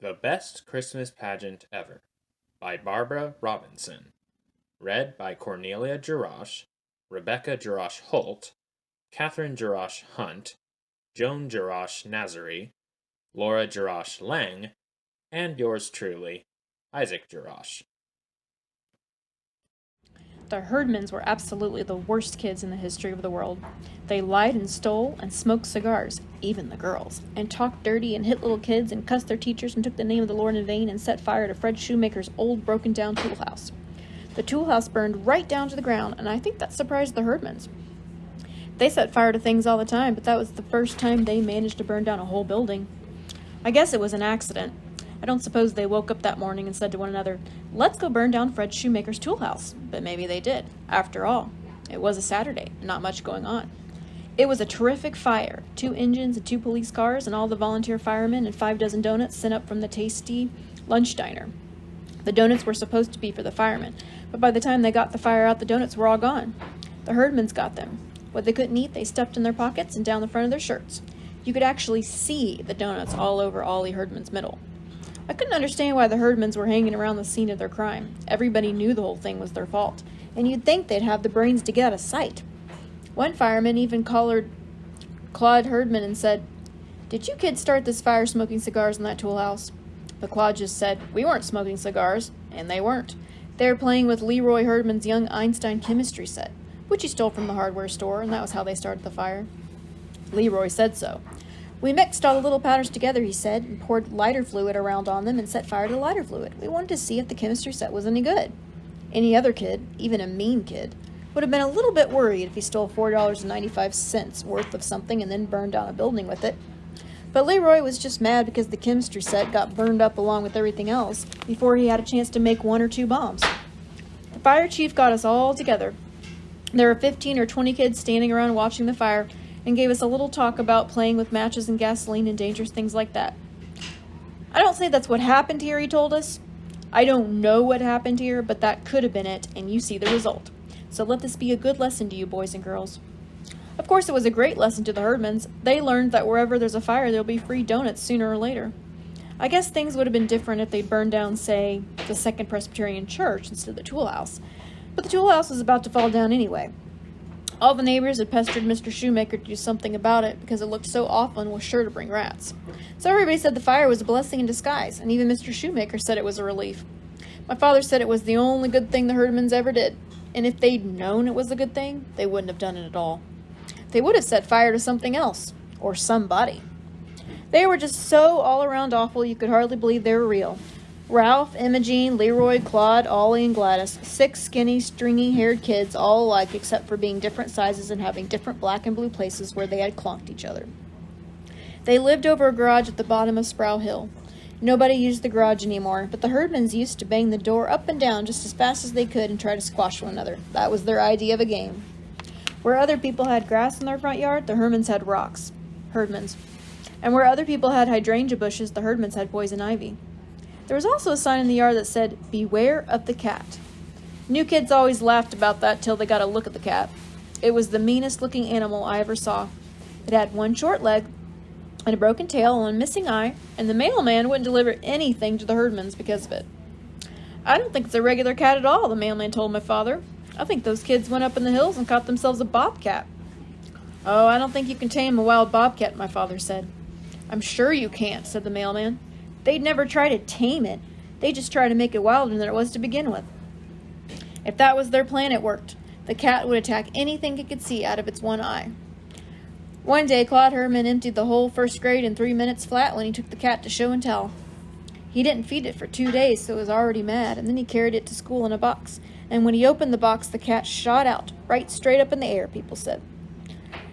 The Best Christmas Pageant Ever by Barbara Robinson. Read by Cornelia Jorash, Rebekah Jorash Holt, Katherine Jorash Hunt, Joan Jorash Nazary, Laura Jorash Lange, and yours truly, Isaac Jorash. The Herdmans were absolutely the worst kids in the history of the world. They lied and stole and smoked cigars, even the girls, and talked dirty and hit little kids and cussed their teachers and took the name of the Lord in vain and set fire to Fred Shoemaker's old broken-down tool house. The tool house burned right down to the ground, and I think that surprised the Herdmans. They set fire to things all the time, but that was the first time they managed to burn down a whole building. I guess it was an accident. I don't suppose they woke up that morning and said to one another, "Let's go burn down Fred Shoemaker's tool house." But maybe they did. After all, it was a Saturday, not much going on. It was a terrific fire. 2 engines and 2 police cars and all the volunteer firemen and 5 dozen donuts sent up from the tasty lunch diner. The donuts were supposed to be for the firemen, but by the time they got the fire out, the donuts were all gone. The Herdmans got them. What they couldn't eat, they stuffed in their pockets and down the front of their shirts. You could actually see the donuts all over Ollie Herdman's middle. I couldn't understand why the Herdmans were hanging around the scene of their crime. Everybody knew the whole thing was their fault, and you'd think they'd have the brains to get out of sight. One fireman even collared Claude Herdman and said, "Did you kids start this fire smoking cigars in that tool house?" But Claude just said, "We weren't smoking cigars," and they weren't. They were playing with Leroy Herdman's young Einstein chemistry set, which he stole from the hardware store, and that was how they started the fire. Leroy said so. "We mixed all the little powders together," he said, "and poured lighter fluid around on them and set fire to the lighter fluid. We wanted to see if the chemistry set was any good." Any other kid, even a mean kid, would have been a little bit worried if he stole $4.95 worth of something and then burned down a building with it. But Leroy was just mad because the chemistry set got burned up along with everything else before he had a chance to make 1 or 2 bombs. The fire chief got us all together. There were 15 or 20 kids standing around watching the fire, and gave us a little talk about playing with matches and gasoline and dangerous things like that. "I don't say that's what happened here," he told us. "I don't know what happened here, but that could have been it, and you see the result. So let this be a good lesson to you boys and girls." Of course, it was a great lesson to the Herdmans. They learned that wherever there's a fire, there'll be free donuts sooner or later. I guess things would have been different if they'd burned down, say, the Second Presbyterian Church instead of the tool house. But the tool house was about to fall down anyway. All the neighbors had pestered Mr. Shoemaker to do something about it because it looked so awful and was sure to bring rats. So everybody said the fire was a blessing in disguise, and even Mr. Shoemaker said it was a relief. My father said it was the only good thing the Herdmans ever did, and if they'd known it was a good thing, they wouldn't have done it at all. They would have set fire to something else, or somebody. They were just so all-around awful you could hardly believe they were real. Ralph, Imogene, Leroy, Claude, Ollie, and Gladys, 6 skinny, stringy-haired kids, all alike except for being different sizes and having different black and blue places where they had clonked each other. They lived over a garage at the bottom of Sproul Hill. Nobody used the garage anymore, but the Herdmans used to bang the door up and down just as fast as they could and try to squash one another. That was their idea of a game. Where other people had grass in their front yard, the Herdmans had rocks. Herdmans. And where other people had hydrangea bushes, the Herdmans had poison ivy. There was also a sign in the yard that said, "Beware of the cat." New kids always laughed about that till they got a look at the cat. It was the meanest looking animal I ever saw. It had 1 short leg and a broken tail and 1 missing eye, and the mailman wouldn't deliver anything to the Herdmans because of it. "I don't think it's a regular cat at all," the mailman told my father. "I think those kids went up in the hills and caught themselves a bobcat." "Oh, I don't think you can tame a wild bobcat," my father said. "I'm sure you can't," said the mailman. "They'd never try to tame it. They just try to make it wilder than it was to begin with." If that was their plan, it worked. The cat would attack anything it could see out of its 1 eye. One day, Claude Herdman emptied the whole 1st grade in 3 minutes flat when he took the cat to show and tell. He didn't feed it for 2 days, so it was already mad, and then he carried it to school in a box. And when he opened the box, the cat shot out, right straight up in the air, people said.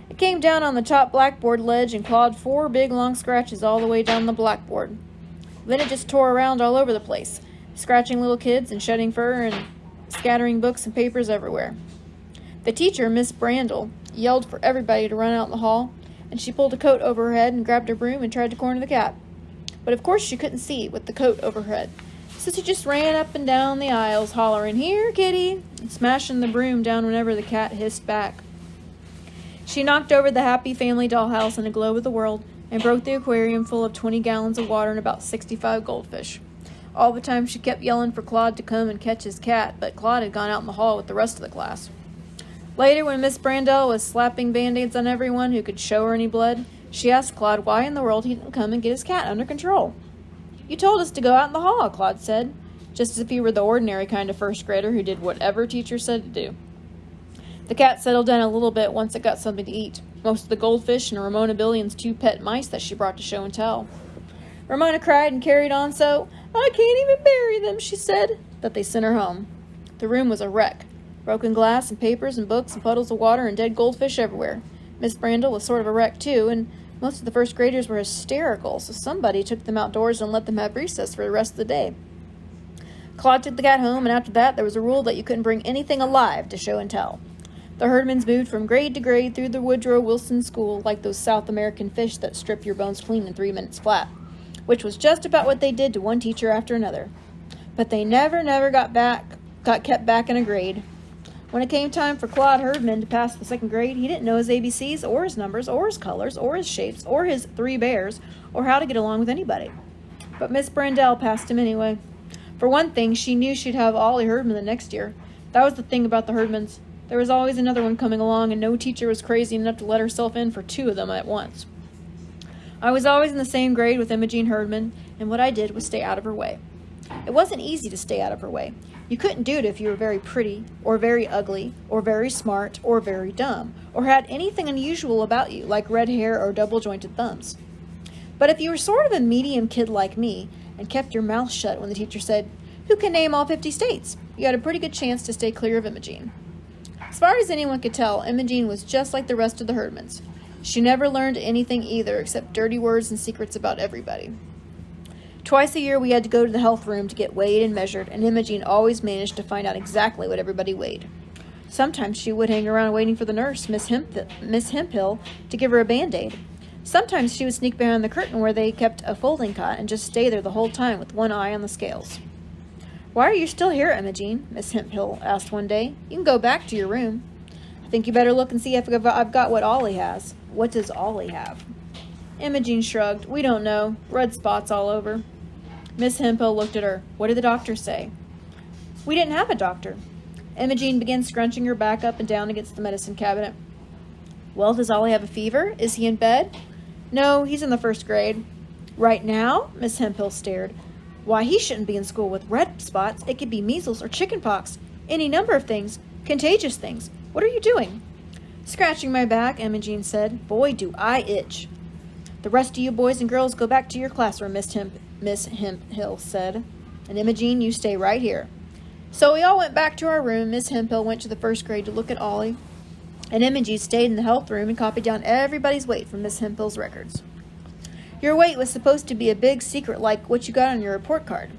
It came down on the top blackboard ledge and clawed 4 big long scratches all the way down the blackboard. Then it just tore around all over the place, scratching little kids and shedding fur and scattering books and papers everywhere. The teacher, Miss Brandel, yelled for everybody to run out in the hall, and she pulled a coat over her head and grabbed her broom and tried to corner the cat. But of course she couldn't see with the coat over her head, so she just ran up and down the aisles hollering, "Here, kitty," and smashing the broom down whenever the cat hissed back. She knocked over the Happy Family dollhouse in a globe of the world and broke the aquarium full of 20 gallons of water and about 65 goldfish. All the time she kept yelling for Claude to come and catch his cat, but Claude had gone out in the hall with the rest of the class. Later, when Miss Brandel was slapping Band-Aids on everyone who could show her any blood, she asked Claude why in the world he didn't come and get his cat under control. "You told us to go out in the hall," Claude said, just as if he were the ordinary kind of first grader who did whatever teacher said to do. The cat settled down a little bit once it got something to eat, most of the goldfish and Ramona Billion's 2 pet mice that she brought to show and tell. Ramona cried and carried on so, "I can't even bury them," she said, that they sent her home. The room was a wreck. Broken glass and papers and books and puddles of water and dead goldfish everywhere. Miss Brandel was sort of a wreck too, and most of the first graders were hysterical, so somebody took them outdoors and let them have recess for the rest of the day. Claude took the cat home, and after that there was a rule that you couldn't bring anything alive to show and tell. The Herdmans moved from grade to grade through the Woodrow Wilson School like those South American fish that strip your bones clean in 3 minutes flat, which was just about what they did to one teacher after another. But they never got kept back in a grade. When it came time for Claude Herdman to pass the 2nd grade, he didn't know his ABCs or his numbers or his colors or his shapes or his 3 bears or how to get along with anybody. But Miss Brandel passed him anyway. For one thing, she knew she'd have Ollie Herdman the next year. That was the thing about the Herdmans. There was always another one coming along, and no teacher was crazy enough to let herself in for 2 of them at once. I was always in the same grade with Imogene Herdman, and what I did was stay out of her way. It wasn't easy to stay out of her way. You couldn't do it if you were very pretty, or very ugly, or very smart, or very dumb, or had anything unusual about you, like red hair or double-jointed thumbs. But if you were sort of a medium kid like me, and kept your mouth shut when the teacher said, "Who can name all 50 states?" you had a pretty good chance to stay clear of Imogene. As far as anyone could tell, Imogene was just like the rest of the Herdmans. She never learned anything either except dirty words and secrets about everybody. Twice a year we had to go to the health room to get weighed and measured, and Imogene always managed to find out exactly what everybody weighed. Sometimes she would hang around waiting for the nurse, Miss Hemphill, to give her a Band-Aid. Sometimes she would sneak behind the curtain where they kept a folding cot and just stay there the whole time with one eye on the scales. "Why are you still here, Imogene?" Miss Hemphill asked one day. "You can go back to your room." "I think you better look and see if I've got what Ollie has." "What does Ollie have?" Imogene shrugged. "We don't know. Red spots all over." Miss Hemphill looked at her. "What did the doctor say?" "We didn't have a doctor." Imogene began scrunching her back up and down against the medicine cabinet. "Well, does Ollie have a fever? Is he in bed?" "No, he's in the 1st grade." "Right now?" Miss Hemphill stared. "Why, he shouldn't be in school with red spots. It could be measles or chicken pox. Any number of things. Contagious things. What are you doing?" "Scratching my back," Imogene said. "Boy, do I itch." "The rest of you boys and girls go back to your classroom," Miss Hemphill said. "And Imogene, you stay right here." So we all went back to our room. Miss Hemphill went to the 1st grade to look at Ollie, and Imogene stayed in the health room and copied down everybody's weight from Miss Hemphill's records. Your weight was supposed to be a big secret like what you got on your report card.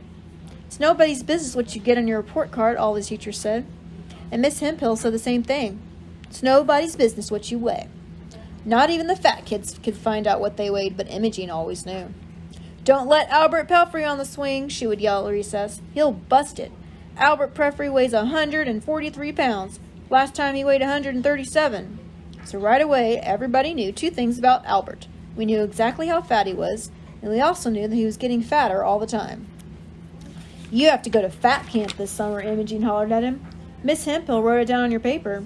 "It's nobody's business what you get on your report card," all the teachers said. And Miss Hemphill said the same thing. "It's nobody's business what you weigh." Not even the fat kids could find out what they weighed, but Imogene always knew. "Don't let Albert Pelfrey on the swing," she would yell at recess. "He'll bust it. Albert Pelfrey weighs 143 pounds. Last time he weighed 137. So right away, everybody knew 2 things about Albert. We knew exactly how fat he was, and we also knew that he was getting fatter all the time. "You have to go to fat camp this summer," Imogene hollered at him. "Miss Hemphill wrote it down on your paper."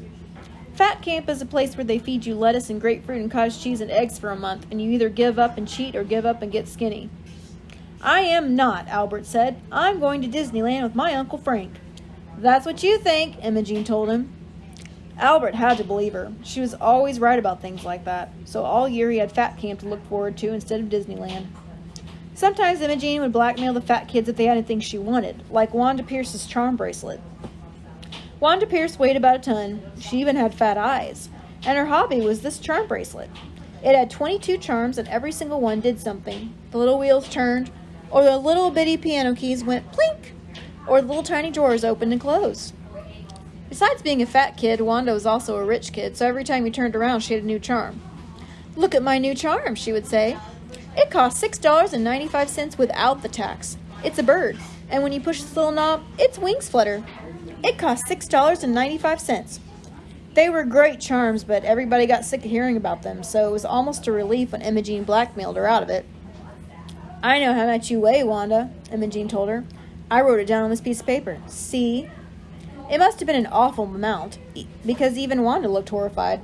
Fat camp is a place where they feed you lettuce and grapefruit and cottage cheese and eggs for a month, and you either give up and cheat or give up and get skinny. "I am not," Albert said. "I'm going to Disneyland with my Uncle Frank." "That's what you think," Imogene told him. Albert had to believe her. She was always right about things like that, so all year he had fat camp to look forward to instead of Disneyland. Sometimes Imogene would blackmail the fat kids if they had anything she wanted, like Wanda Pierce's charm bracelet. Wanda Pierce weighed about a ton. She even had fat eyes, and her hobby was this charm bracelet. It had 22 charms, and every single one did something. The little wheels turned, or the little bitty piano keys went plink, or the little tiny drawers opened and closed. Besides being a fat kid, Wanda was also a rich kid, so every time you turned around, she had a new charm. "Look at my new charm," she would say. "It costs $6.95 without the tax. It's a bird, and when you push this little knob, its wings flutter. It costs $6.95. They were great charms, but everybody got sick of hearing about them, so it was almost a relief when Imogene blackmailed her out of it. "I know how much you weigh, Wanda," Imogene told her. "I wrote it down on this piece of paper. See?" It must have been an awful amount, because even Wanda looked horrified.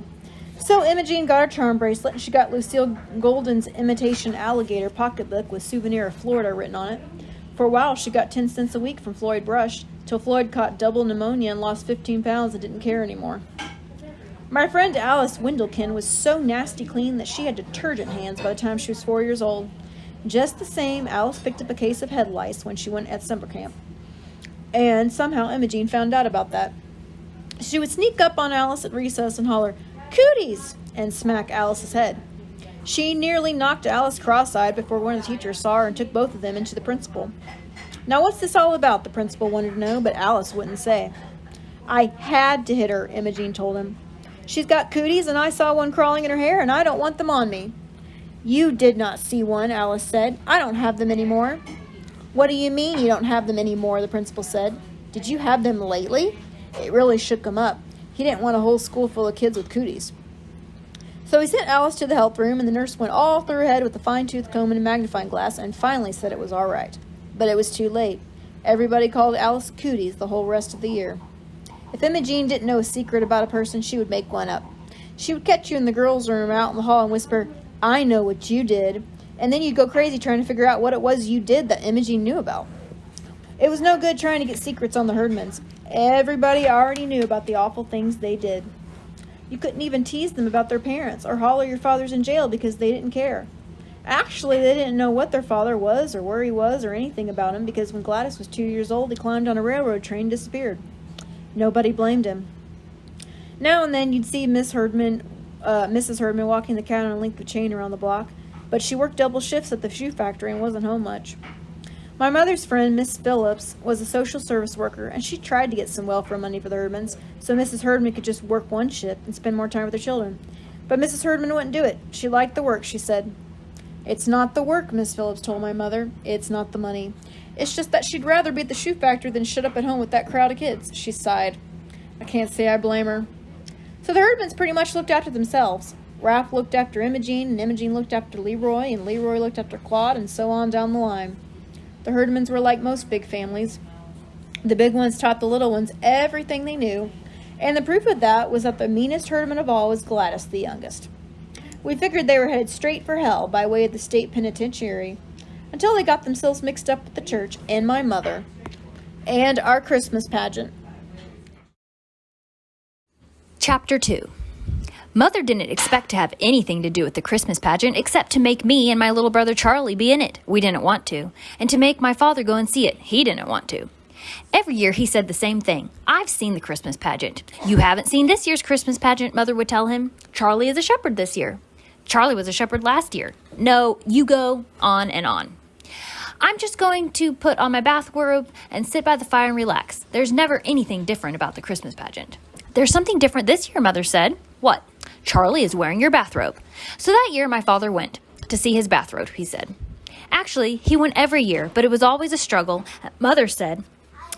So Imogene got her charm bracelet, and she got Lucille Golden's imitation alligator pocketbook with "Souvenir of Florida" written on it. For a while, she got 10 cents a week from Floyd Brush, till Floyd caught double pneumonia and lost 15 pounds and didn't care anymore. My friend Alice Windlekin was so nasty clean that she had detergent hands by the time she was 4 years old. Just the same, Alice picked up a case of head lice when she went at summer camp. And somehow Imogene found out about that. She would sneak up on Alice at recess and holler, "Cooties!" and smack Alice's head. She nearly knocked Alice cross-eyed before one of the teachers saw her and took both of them into the principal. "Now what's this all about?" the principal wanted to know, but Alice wouldn't say. "I had to hit her," Imogene told him. "She's got cooties, and I saw one crawling in her hair, and I don't want them on me." "You did not see one," Alice said. "I don't have them anymore." "What do you mean you don't have them anymore?" the principal said. "Did you have them lately?" It really shook him up. He didn't want a whole school full of kids with cooties. So he sent Alice to the health room, and the nurse went all through her head with a fine-tooth comb and a magnifying glass, and finally said it was all right. But it was too late. Everybody called Alice Cooties the whole rest of the year. If Imogene didn't know a secret about a person, she would make one up. She would catch you in the girls' room out in the hall and whisper, "I know what you did," and then you'd go crazy trying to figure out what it was you did that Imogene knew about. It was no good trying to get secrets on the Herdmans. Everybody already knew about the awful things they did. You couldn't even tease them about their parents or holler your father's in jail because they didn't care. Actually, they didn't know what their father was or where he was or anything about him, because when Gladys was 2 years old, he climbed on a railroad train and disappeared. Nobody blamed him. Now and then you'd see Mrs. Herdman walking the cat on a length of chain around the block, but she worked double shifts at the shoe factory and wasn't home much. My mother's friend, Miss Phillips, was a social service worker, and she tried to get some welfare money for the Herdmans, so Mrs. Herdman could just work one shift and spend more time with her children. But Mrs. Herdman wouldn't do it. She liked the work, she said. "It's not the work," Miss Phillips told my mother. "It's not the money. It's just that she'd rather be at the shoe factory than shut up at home with that crowd of kids." She sighed. I can't say I blame her. So the Herdmans pretty much looked after themselves. Ralph looked after Imogene, and Imogene looked after Leroy, and Leroy looked after Claude, and so on down the line. The Herdmans were like most big families. The big ones taught the little ones everything they knew, and the proof of that was that the meanest Herdman of all was Gladys, the youngest. We figured they were headed straight for hell by way of the state penitentiary, until they got themselves mixed up with the church and my mother, and our Christmas pageant. Chapter 2. Mother didn't expect to have anything to do with the Christmas pageant except to make me and my little brother Charlie be in it. We didn't want to. And to make my father go and see it. He didn't want to. Every year he said the same thing. "I've seen the Christmas pageant." "You haven't seen this year's Christmas pageant," Mother would tell him. "Charlie is a shepherd this year." "Charlie was a shepherd last year." "No, you go," on and on. "I'm just going to put on my bathrobe and sit by the fire and relax. There's never anything different about the Christmas pageant." "There's something different this year," Mother said. "What?" "Charlie is wearing your bathrobe." So that year my father went to see his bathrobe, he said. Actually, he went every year, but it was always a struggle. Mother said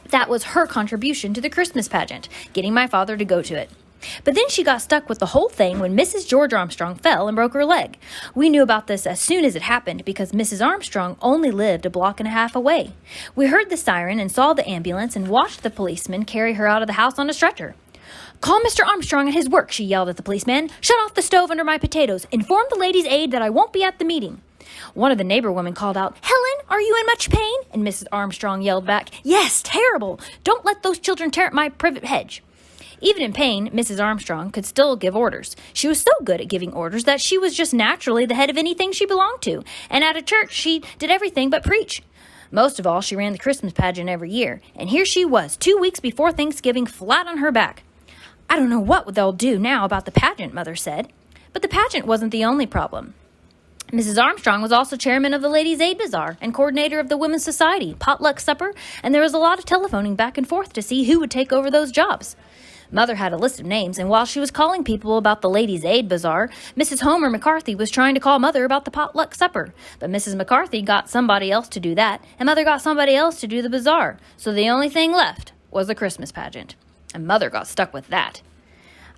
that was her contribution to the Christmas pageant, getting my father to go to it. But then she got stuck with the whole thing when Mrs. George Armstrong fell and broke her leg. We knew about this as soon as it happened because Mrs. Armstrong only lived a block and a half away. We heard the siren and saw the ambulance and watched the policeman carry her out of the house on a stretcher. "Call Mr. Armstrong at his work," she yelled at the policeman. "Shut off the stove under my potatoes. Inform the ladies' aid that I won't be at the meeting." One of the neighbor women called out, "Helen, are you in much pain?" And Mrs. Armstrong yelled back, "Yes, terrible. Don't let those children tear up my privet hedge." Even in pain, Mrs. Armstrong could still give orders. She was so good at giving orders that she was just naturally the head of anything she belonged to, and at a church she did everything but preach. Most of all, she ran the Christmas pageant every year, and here she was, 2 weeks before Thanksgiving, flat on her back. "I don't know what they'll do now about the pageant," Mother said. But the pageant wasn't the only problem. Mrs. Armstrong was also chairman of the Ladies' Aid Bazaar and coordinator of the Women's Society potluck supper, and there was a lot of telephoning back and forth to see who would take over those jobs. Mother had a list of names, and while she was calling people about the Ladies' Aid Bazaar, Mrs. Homer McCarthy was trying to call Mother about the potluck supper. But Mrs. McCarthy got somebody else to do that, and Mother got somebody else to do the bazaar, so the only thing left was the Christmas pageant. And Mother got stuck with that.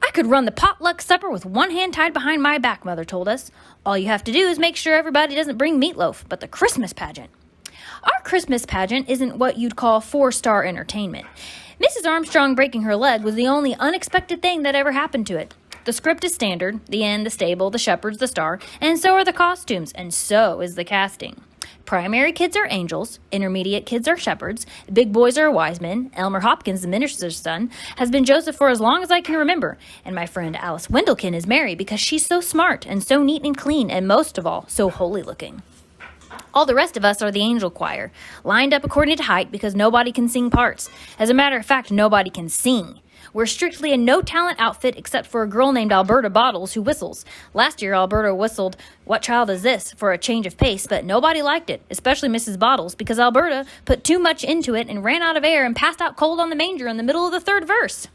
"I I could run the potluck supper with one hand tied behind my back, Mother told us. All you have to do is make sure everybody doesn't bring meatloaf, but the Christmas pageant. Our Christmas pageant isn't what you'd call 4-star entertainment. Mrs. Armstrong breaking her leg was the only unexpected thing that ever happened to it. The script is standard, the inn, the stable, the shepherds, the star, and so are the costumes, and so is the casting. Primary kids are angels, intermediate kids are shepherds, big boys are wise men. Elmer Hopkins, the minister's son, has been Joseph for as long as I can remember, and my friend Alice Wendelkin is Mary because she's so smart and so neat and clean, and most of all, so holy looking. All the rest of us are the angel choir, lined up according to height because nobody can sing parts. As a matter of fact, nobody can sing. We're strictly a no-talent outfit except for a girl named Alberta Bottles who whistles. Last year, Alberta whistled, "What Child Is This?" for a change of pace, but nobody liked it, especially Mrs. Bottles, because Alberta put too much into it and ran out of air and passed out cold on the manger in the middle of the third verse.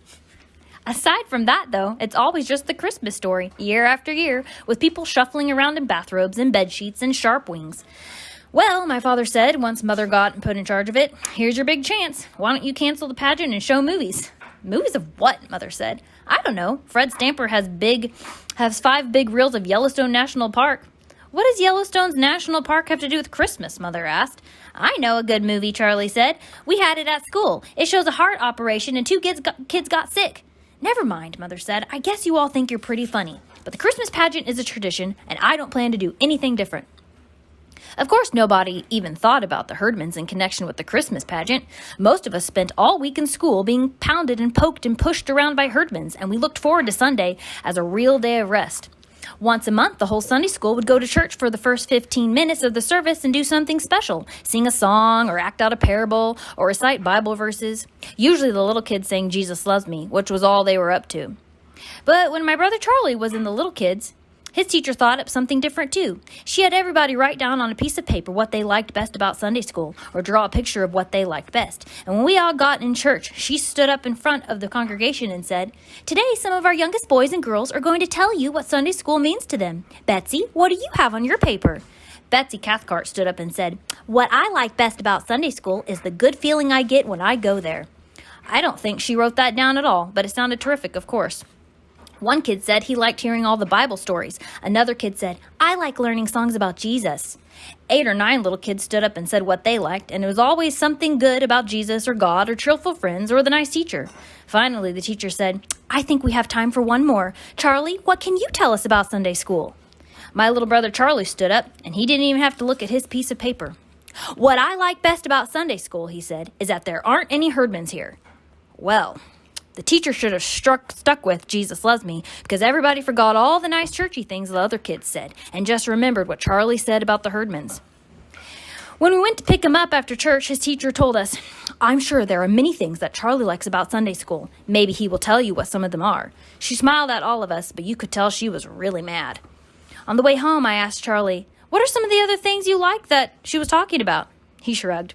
Aside from that, though, it's always just the Christmas story, year after year, with people shuffling around in bathrobes and bedsheets and sharp wings. Well, my father said, once Mother got put in charge of it, here's your big chance. Why don't you cancel the pageant and show movies? Movies of what? Mother said. I don't know. Fred Stamper has 5 big reels of Yellowstone National Park. What does Yellowstone's National Park have to do with Christmas? Mother asked. I know a good movie, Charlie said. We had it at school. It shows a heart operation and 2 kids got sick. Never mind, Mother said. I guess you all think you're pretty funny. But the Christmas pageant is a tradition, and I don't plan to do anything different. Of course, nobody even thought about the Herdmans in connection with the Christmas pageant. Most of us spent all week in school being pounded and poked and pushed around by Herdmans, and we looked forward to Sunday as a real day of rest. Once a month, the whole Sunday school would go to church for the first 15 minutes of the service and do something special, sing a song or act out a parable or recite Bible verses. Usually the little kids sang Jesus Loves Me, which was all they were up to. But when my brother Charlie was in the little kids, his teacher thought up something different too. She had everybody write down on a piece of paper what they liked best about Sunday school, or draw a picture of what they liked best. And when we all got in church, she stood up in front of the congregation and said, "Today, some of our youngest boys and girls are going to tell you what Sunday school means to them. Betsy, what do you have on your paper?" Betsy Cathcart stood up and said, "What I like best about Sunday school is the good feeling I get when I go there." I don't think she wrote that down at all, but it sounded terrific, of course. One kid said he liked hearing all the Bible stories. Another kid said, "I like learning songs about Jesus." 8 or 9 little kids stood up and said what they liked, and it was always something good about Jesus or God or cheerful friends or the nice teacher. Finally, the teacher said, "I think we have time for one more. Charlie, what can you tell us about Sunday school?" My little brother Charlie stood up, and he didn't even have to look at his piece of paper. "What I like best about Sunday school," he said, "is that there aren't any Herdmans here." Well, the teacher should have stuck with Jesus Loves Me, because everybody forgot all the nice churchy things the other kids said and just remembered what Charlie said about the Herdmans. When we went to pick him up after church, his teacher told us, "I'm sure there are many things that Charlie likes about Sunday school. Maybe he will tell you what some of them are." She smiled at all of us, but you could tell she was really mad. On the way home, I asked Charlie, "What are some of the other things you like that she was talking about?" He shrugged.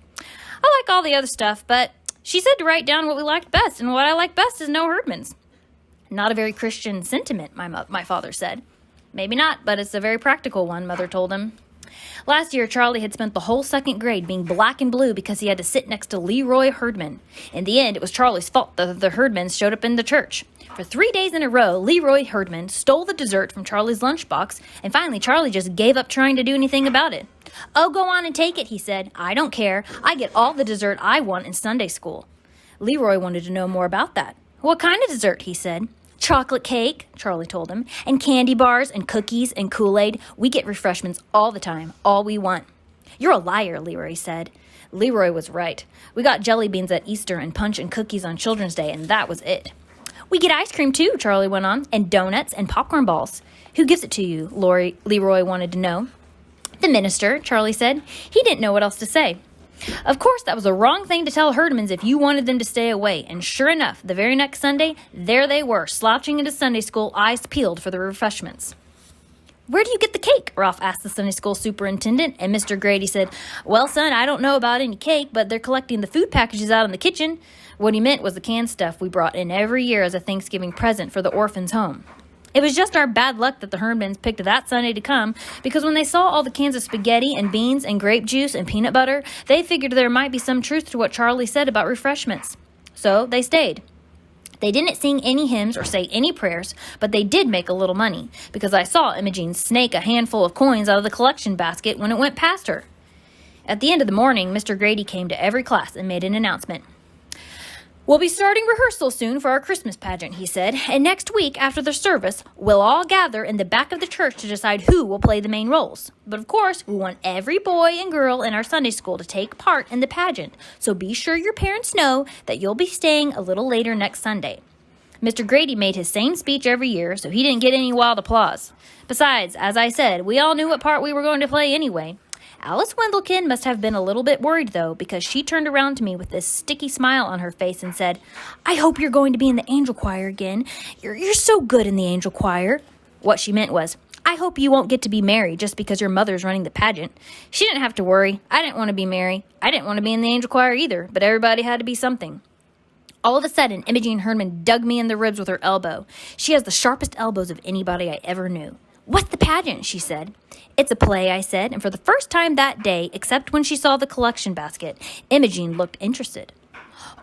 "I like all the other stuff, but she said to write down what we liked best, and what I like best is no Herdmans." Not a very Christian sentiment, my father said. "Maybe not, but it's a very practical one," Mother told him. Last year, Charlie had spent the whole 2nd grade being black and blue because he had to sit next to Leroy Herdman. In the end, it was Charlie's fault that the Herdmans showed up in the church. For 3 days in a row, Leroy Herdman stole the dessert from Charlie's lunchbox, and finally Charlie just gave up trying to do anything about it. "Oh, go on and take it," he said. "I don't care. I get all the dessert I want in Sunday school." Leroy wanted to know more about that. "What kind of dessert?" he said. "Chocolate cake," Charlie told him, "and candy bars and cookies and Kool-Aid. We get refreshments all the time, all we want." "You're a liar," Leroy said. Leroy was right. We got jelly beans at Easter and punch and cookies on Children's Day, and that was it. "We get ice cream too," Charlie went on, "and donuts and popcorn balls." "Who gives it to you?" Leroy wanted to know. "The minister," Charlie said. He didn't know what else to say. Of course, that was the wrong thing to tell Herdmans if you wanted them to stay away, and sure enough, the very next Sunday, there they were, slouching into Sunday school, eyes peeled for the refreshments. "Where do you get the cake?" Ralph asked the Sunday school superintendent, and Mr. Grady said, "Well, son, I don't know about any cake, but they're collecting the food packages out in the kitchen." What he meant was the canned stuff we brought in every year as a Thanksgiving present for the orphans' home. It was just our bad luck that the Herdmans picked that Sunday to come, because when they saw all the cans of spaghetti and beans and grape juice and peanut butter, they figured there might be some truth to what Charlie said about refreshments. So they stayed. They didn't sing any hymns or say any prayers, but they did make a little money, because I saw Imogene snake a handful of coins out of the collection basket when it went past her. At the end of the morning, Mr. Grady came to every class and made an announcement. "We'll be starting rehearsal soon for our Christmas pageant," he said, "and next week, after the service, we'll all gather in the back of the church to decide who will play the main roles. But of course, we want every boy and girl in our Sunday school to take part in the pageant, so be sure your parents know that you'll be staying a little later next Sunday." Mr. Grady made his same speech every year, so he didn't get any wild applause. Besides, as I said, we all knew what part we were going to play anyway. Alice Wendlekin must have been a little bit worried, though, because she turned around to me with this sticky smile on her face and said, "I hope you're going to be in the angel choir again. You're so good in the angel choir." What she meant was, "I hope you won't get to be Mary just because your mother's running the pageant." She didn't have to worry. I didn't want to be Mary. I didn't want to be in the angel choir either, but everybody had to be something. All of a sudden, Imogene Herdman dug me in the ribs with her elbow. She has the sharpest elbows of anybody I ever knew. "What's the pageant?" she said. "It's a play," I said, and for the first time that day, except when she saw the collection basket, Imogene looked interested.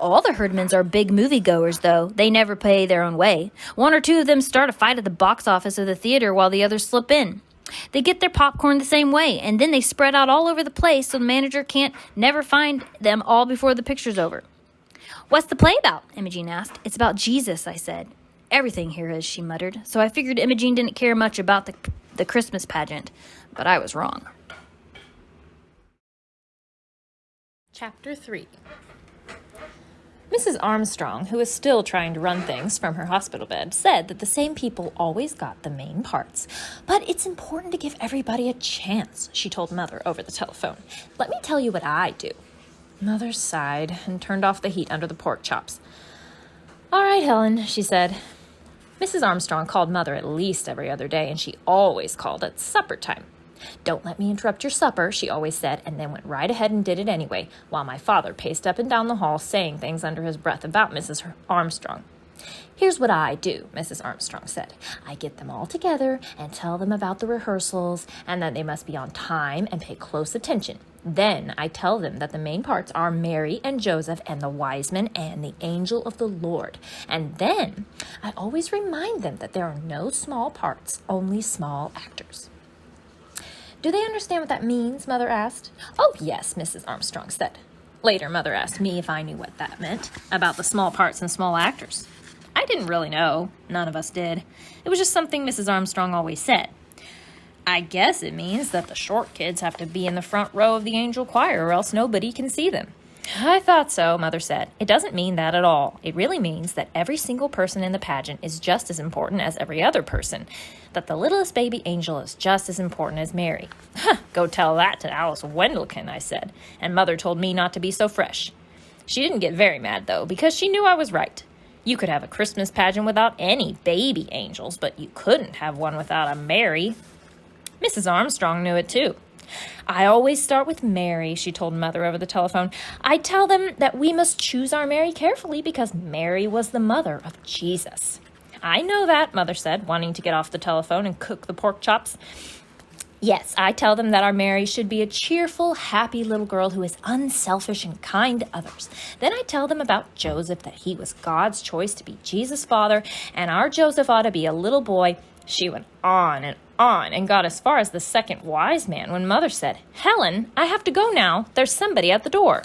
All the Herdmans are big moviegoers, though. They never pay their own way. One or two of them start a fight at the box office of the theater while the others slip in. They get their popcorn the same way, and then they spread out all over the place so the manager can't never find them all before the picture's over. "What's the play about?" Imogene asked. "It's about Jesus," I said. "Everything here is," she muttered, so I figured Imogene didn't care much about the Christmas pageant, but I was wrong. Chapter 3. Mrs. Armstrong, who was still trying to run things from her hospital bed, said that the same people always got the main parts. "But it's important to give everybody a chance," she told Mother over the telephone. "Let me tell you what I do." Mother sighed and turned off the heat under the pork chops. "All right, Helen," she said. Mrs. Armstrong called Mother at least every other day, and she always called at supper time. "Don't let me interrupt your supper," she always said, and then went right ahead and did it anyway, while my father paced up and down the hall saying things under his breath about Mrs. Armstrong. "Here's what I do," Mrs. Armstrong said. "I get them all together and tell them about the rehearsals and that they must be on time and pay close attention. Then I tell them that the main parts are Mary and Joseph and the wise men and the angel of the Lord. And then I always remind them that there are no small parts, only small actors." "Do they understand what that means?" Mother asked. "Oh, yes," Mrs. Armstrong said. Later, Mother asked me if I knew what that meant, about the small parts and small actors. I didn't really know. None of us did. It was just something Mrs. Armstrong always said. "I guess it means that the short kids have to be in the front row of the angel choir or else nobody can see them." "I thought so," Mother said. "It doesn't mean that at all. It really means that every single person in the pageant is just as important as every other person. That the littlest baby angel is just as important as Mary." "Go tell that to Alice Wendlekin," I said, and Mother told me not to be so fresh. She didn't get very mad, though, because she knew I was right. You could have a Christmas pageant without any baby angels, but you couldn't have one without a Mary. Mrs. Armstrong knew it, too. "I always start with Mary," she told Mother over the telephone. "I tell them that we must choose our Mary carefully because Mary was the mother of Jesus." "I know that," Mother said, wanting to get off the telephone and cook the pork chops. "Yes, I tell them that our Mary should be a cheerful, happy little girl who is unselfish and kind to others. Then I tell them about Joseph, that he was God's choice to be Jesus' father, and our Joseph ought to be a little boy." She went on and got as far as the second wise man when Mother said, "Helen, I have to go now. There's somebody at the door."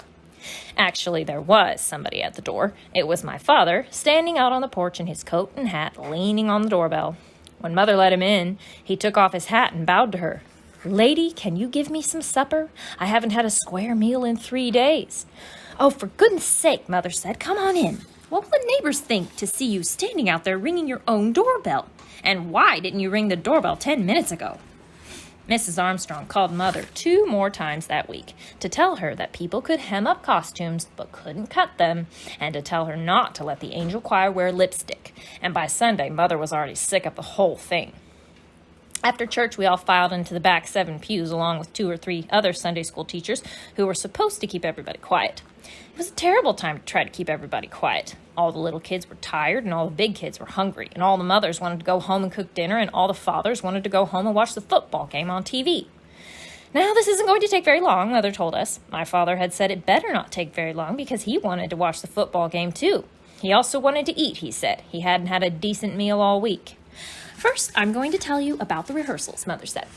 Actually, there was somebody at the door. It was my father, standing out on the porch in his coat and hat, leaning on the doorbell. When Mother let him in, he took off his hat and bowed to her. "Lady, can you give me some supper? I haven't had a square meal in 3 days." "Oh, for goodness sake," Mother said, "come on in. What will the neighbors think to see you standing out there ringing your own doorbell? And why didn't you ring the doorbell 10 minutes ago?" Mrs. Armstrong called Mother 2 more times that week to tell her that people could hem up costumes but couldn't cut them, and to tell her not to let the angel choir wear lipstick. And by Sunday, Mother was already sick of the whole thing. After church, we all filed into the back 7 pews along with 2 or 3 other Sunday school teachers who were supposed to keep everybody quiet. It was a terrible time to try to keep everybody quiet. All the little kids were tired, and all the big kids were hungry, and all the mothers wanted to go home and cook dinner, and all the fathers wanted to go home and watch the football game on TV. "Now, this isn't going to take very long," Mother told us. My father had said it better not take very long because he wanted to watch the football game too. He also wanted to eat, he said. He hadn't had a decent meal all week. First, I'm going to tell you about the rehearsals, Mother said.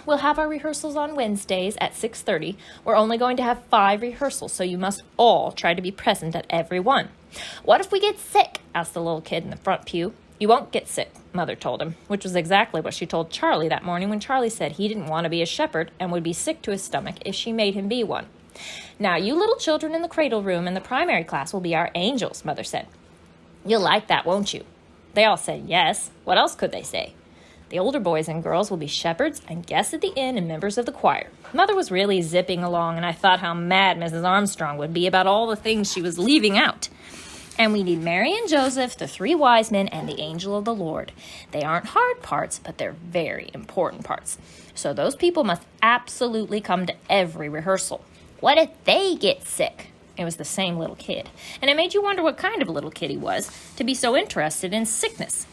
We'll have our rehearsals on Wednesdays at 6:30. We're only going to have 5 rehearsals, so you must all try to be present at every one. What if we get sick? Asked the little kid in the front pew. You won't get sick, Mother told him, which was exactly what she told Charlie that morning when Charlie said he didn't want to be a shepherd and would be sick to his stomach if she made him be one. Now, you little children in the cradle room in the primary class will be our angels, Mother said. You'll like that, won't you? They all said yes. What else could they say? The older boys and girls will be shepherds and guests at the inn and members of the choir. Mother was really zipping along, and I thought how mad Mrs. Armstrong would be about all the things she was leaving out. And we need Mary and Joseph, the 3 wise men, and the angel of the Lord. They aren't hard parts, but they're very important parts. So those people must absolutely come to every rehearsal. What if they get sick? It was the same little kid. And it made you wonder what kind of little kid he was to be so interested in sickness.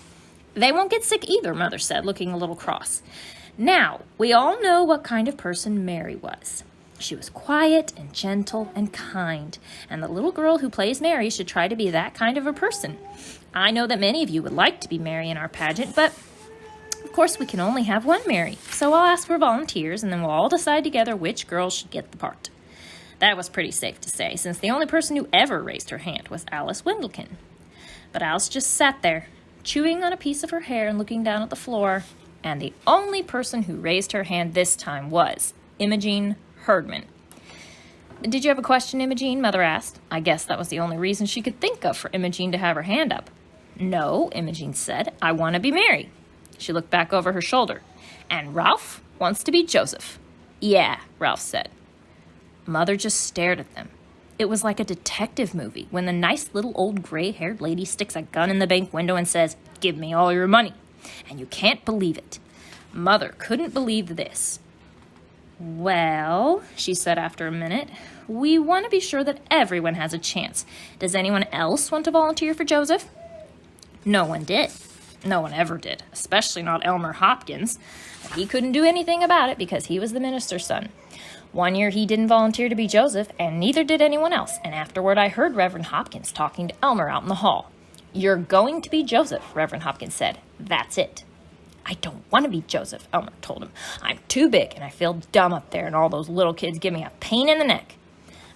They won't get sick either, Mother said, looking a little cross. Now, we all know what kind of person Mary was. She was quiet and gentle and kind, and the little girl who plays Mary should try to be that kind of a person. I know that many of you would like to be Mary in our pageant, but of course we can only have one Mary, so I'll ask for volunteers, and then we'll all decide together which girl should get the part. That was pretty safe to say, since the only person who ever raised her hand was Alice Wendelkin. But Alice just sat there, chewing on a piece of her hair and looking down at the floor, and the only person who raised her hand this time was Imogene Herdman. Did you have a question, Imogene? Mother asked. I guess that was the only reason she could think of for Imogene to have her hand up. No, Imogene said. I want to be Mary. She looked back over her shoulder. And Ralph wants to be Joseph. Yeah, Ralph said. Mother just stared at them. It was like a detective movie when the nice little old gray-haired lady sticks a gun in the bank window and says, "Give me all your money." And you can't believe it. Mother couldn't believe this. Well, she said after a minute, we want to be sure that everyone has a chance. Does anyone else want to volunteer for Joseph? No one did. No one ever did, especially not Elmer Hopkins. But he couldn't do anything about it because he was the minister's son. One year he didn't volunteer to be Joseph, and neither did anyone else, and afterward I heard Reverend Hopkins talking to Elmer out in the hall. You're going to be Joseph, Reverend Hopkins said. That's it. I don't want to be Joseph, Elmer told him. I'm too big, and I feel dumb up there, and all those little kids give me a pain in the neck.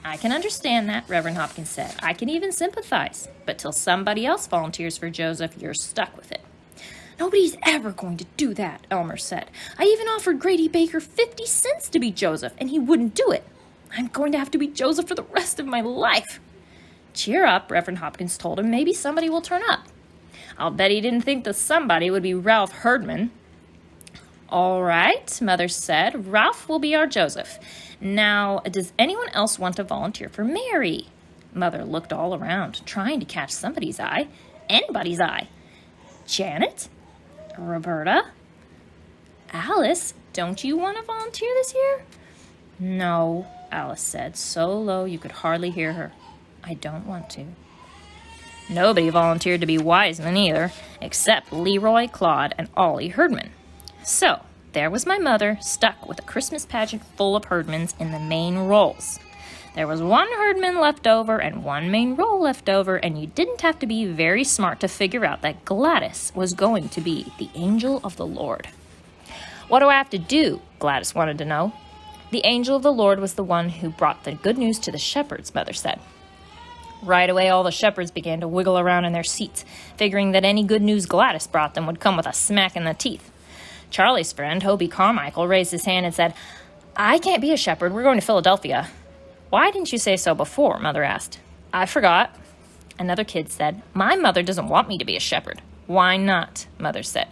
I can understand that, Reverend Hopkins said. I can even sympathize. But till somebody else volunteers for Joseph, you're stuck with it. Nobody's ever going to do that, Elmer said. I even offered Grady Baker 50 cents to be Joseph, and he wouldn't do it. I'm going to have to be Joseph for the rest of my life. Cheer up, Reverend Hopkins told him. Maybe somebody will turn up. I'll bet he didn't think the somebody would be Ralph Herdman. All right, Mother said. Ralph will be our Joseph. Now, does anyone else want to volunteer for Mary? Mother looked all around, trying to catch somebody's eye. Anybody's eye. Janet? Roberta? Alice, don't you want to volunteer this year? No, Alice said, so low you could hardly hear her. I don't want to. Nobody volunteered to be Wiseman either, except Leroy, Claude, and Ollie Herdman. So, there was my mother, stuck with a Christmas pageant full of Herdmans in the main roles. There was one Herdman left over and one main role left over, and you didn't have to be very smart to figure out that Gladys was going to be the angel of the Lord. What do I have to do? Gladys wanted to know. The angel of the Lord was the one who brought the good news to the shepherds, Mother said. Right away, all the shepherds began to wiggle around in their seats, figuring that any good news Gladys brought them would come with a smack in the teeth. Charlie's friend, Hobie Carmichael, raised his hand and said, I can't be a shepherd. We're going to Philadelphia. Why didn't you say so before? Mother asked. I forgot. Another kid said, My mother doesn't want me to be a shepherd. Why not? Mother said.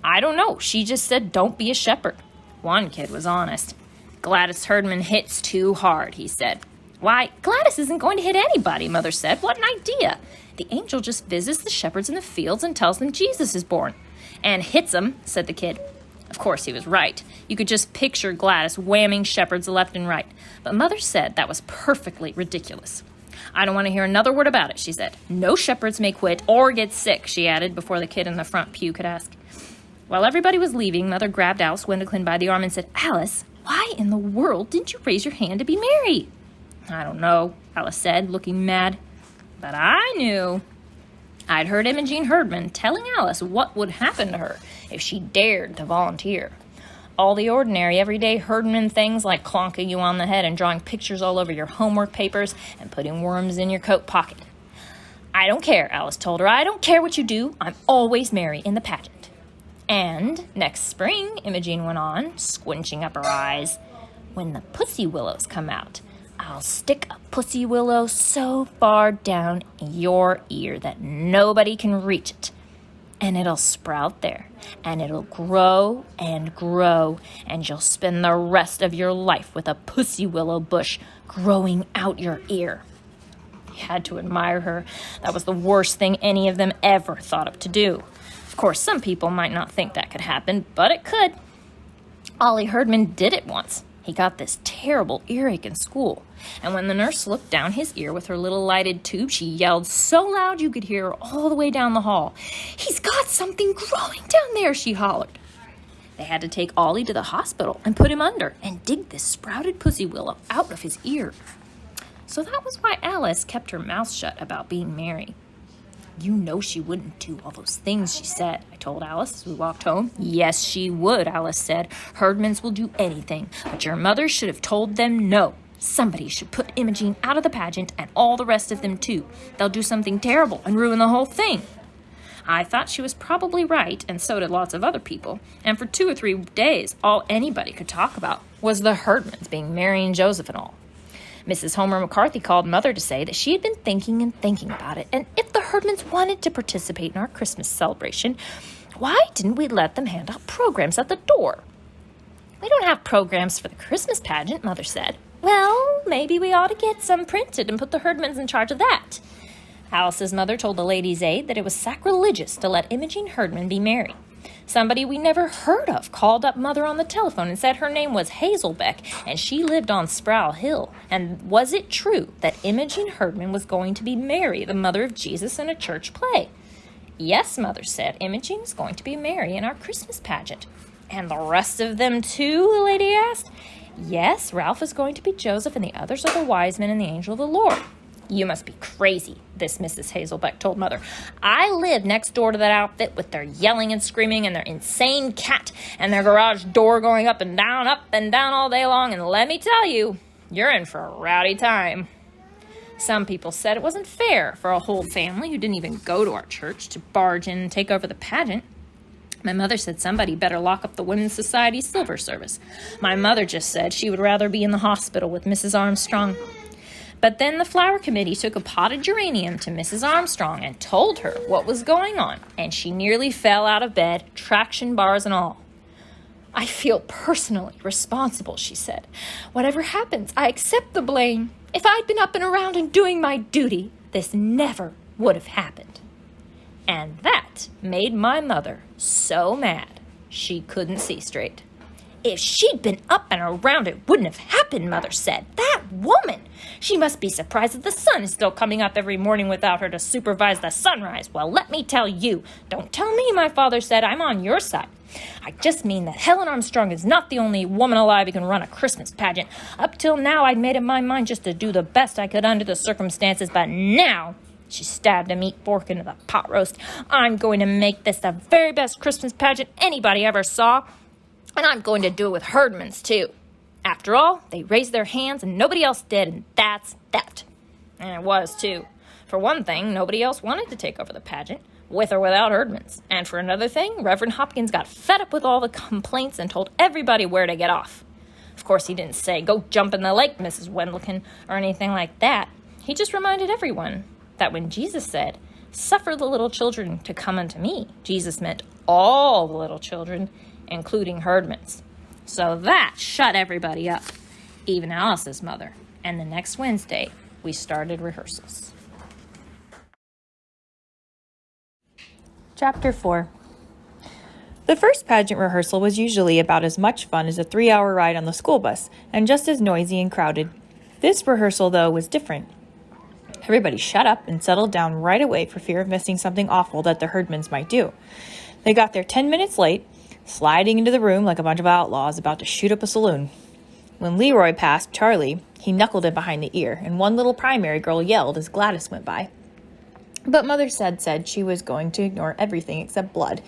I don't know. She just said don't be a shepherd. One kid was honest. Gladys Herdman hits too hard, he said. Why, Gladys isn't going to hit anybody, Mother said. What an idea. The angel just visits the shepherds in the fields and tells them Jesus is born. And hits them, said the kid. Of course, he was right. You could just picture Gladys whamming shepherds left and right. But Mother said that was perfectly ridiculous. I don't want to hear another word about it, she said. No shepherds may quit or get sick, she added, before the kid in the front pew could ask. While everybody was leaving, Mother grabbed Alice Wendelkin by the arm and said, Alice, why in the world didn't you raise your hand to be Mary? I don't know, Alice said, looking mad. But I knew. I'd heard Imogene Herdman telling Alice what would happen to her if she dared to volunteer. All the ordinary, everyday Herdman things like clonking you on the head and drawing pictures all over your homework papers and putting worms in your coat pocket. I don't care, Alice told her. I don't care what you do. I'm always Mary in the pageant. And next spring, Imogene went on, squinching up her eyes, when the pussy willows come out, I'll stick a pussy willow so far down your ear that nobody can reach it. And it'll sprout there, and it'll grow, and you'll spend the rest of your life with a pussy willow bush growing out your ear. You had to admire her. That was the worst thing any of them ever thought up to do. Of course, some people might not think that could happen, but it could. Ollie Herdman did it once. He got this terrible earache in school, and when the nurse looked down his ear with her little lighted tube, she yelled so loud you could hear her all the way down the hall. "He's got something growing down there," she hollered. They had to take Ollie to the hospital and put him under and dig this sprouted pussy willow out of his ear. So that was why Alice kept her mouth shut about being Mary. "You know she wouldn't do all those things," she said, I told Alice as we walked home. "Yes, she would," Alice said. "Herdmans will do anything, but your mother should have told them no. Somebody should put Imogene out of the pageant and all the rest of them too. They'll do something terrible and ruin the whole thing." I thought she was probably right, and so did lots of other people. And for 2 or 3 days, all anybody could talk about was the Herdmans being Mary and Joseph and all. Mrs. Homer McCarthy called Mother to say that she had been thinking about it, and if the Herdmans wanted to participate in our Christmas celebration, why didn't we let them hand out programs at the door? "We don't have programs for the Christmas pageant," Mother said. "Well, maybe we ought to get some printed and put the Herdmans in charge of that." Alice's mother told the Ladies' Aid that it was sacrilegious to let Imogene Herdman be Mary. Somebody we never heard of called up Mother on the telephone and said her name was Hazelbeck and she lived on Sproul Hill. And was it true that Imogene Herdman was going to be Mary, the mother of Jesus, in a church play? "Yes," Mother said, "Imogene is going to be Mary in our Christmas pageant." "And the rest of them too?" the lady asked. "Yes, Ralph is going to be Joseph and the others are the wise men and the angel of the Lord." "You must be crazy," this Mrs. Hazelbeck told Mother. "I live next door to that outfit with their yelling and screaming and their insane cat and their garage door going up and down all day long, and let me tell you, you're in for a rowdy time." Some people said it wasn't fair for a whole family who didn't even go to our church to barge in and take over the pageant. My mother said somebody better lock up the Women's Society silver service. My mother just said she would rather be in the hospital with Mrs. Armstrong. But then the flower committee took a potted geranium to Mrs. Armstrong and told her what was going on, and she nearly fell out of bed, traction bars and all. "I feel personally responsible," she said. "Whatever happens, I accept the blame. If I'd been up and around and doing my duty, this never would have happened." And that made my mother so mad she couldn't see straight. "If she'd been up and around, it wouldn't have happened," Mother said. "That woman! She must be surprised that the sun is still coming up every morning without her to supervise the sunrise. Well, let me tell you, don't tell me," my father said. "I'm on your side. I just mean that Helen Armstrong is not the only woman alive who can run a Christmas pageant. Up till now, I'd made up my mind just to do the best I could under the circumstances, but now," she stabbed a meat fork into the pot roast, "I'm going to make this the very best Christmas pageant anybody ever saw. And I'm going to do it with Herdmans, too. After all, they raised their hands and nobody else did, and that's that." And it was, too. For one thing, nobody else wanted to take over the pageant, with or without Herdmans. And for another thing, Reverend Hopkins got fed up with all the complaints and told everybody where to get off. Of course, he didn't say, "Go jump in the lake, Mrs. Wendelkin," or anything like that. He just reminded everyone that when Jesus said, "Suffer the little children to come unto me," Jesus meant all the little children, including Herdmans. So that shut everybody up, even Alice's mother. And the next Wednesday, we started rehearsals. Chapter 4. The first pageant rehearsal was usually about as much fun as a 3-hour ride on the school bus, and just as noisy and crowded. This rehearsal, though, was different. Everybody shut up and settled down right away for fear of missing something awful that the Herdmans might do. They got there 10 minutes late, sliding into the room like a bunch of outlaws about to shoot up a saloon. When Leroy passed Charlie, he knuckled him behind the ear, and one little primary girl yelled as Gladys went by. But Mother said she was going to ignore everything except blood.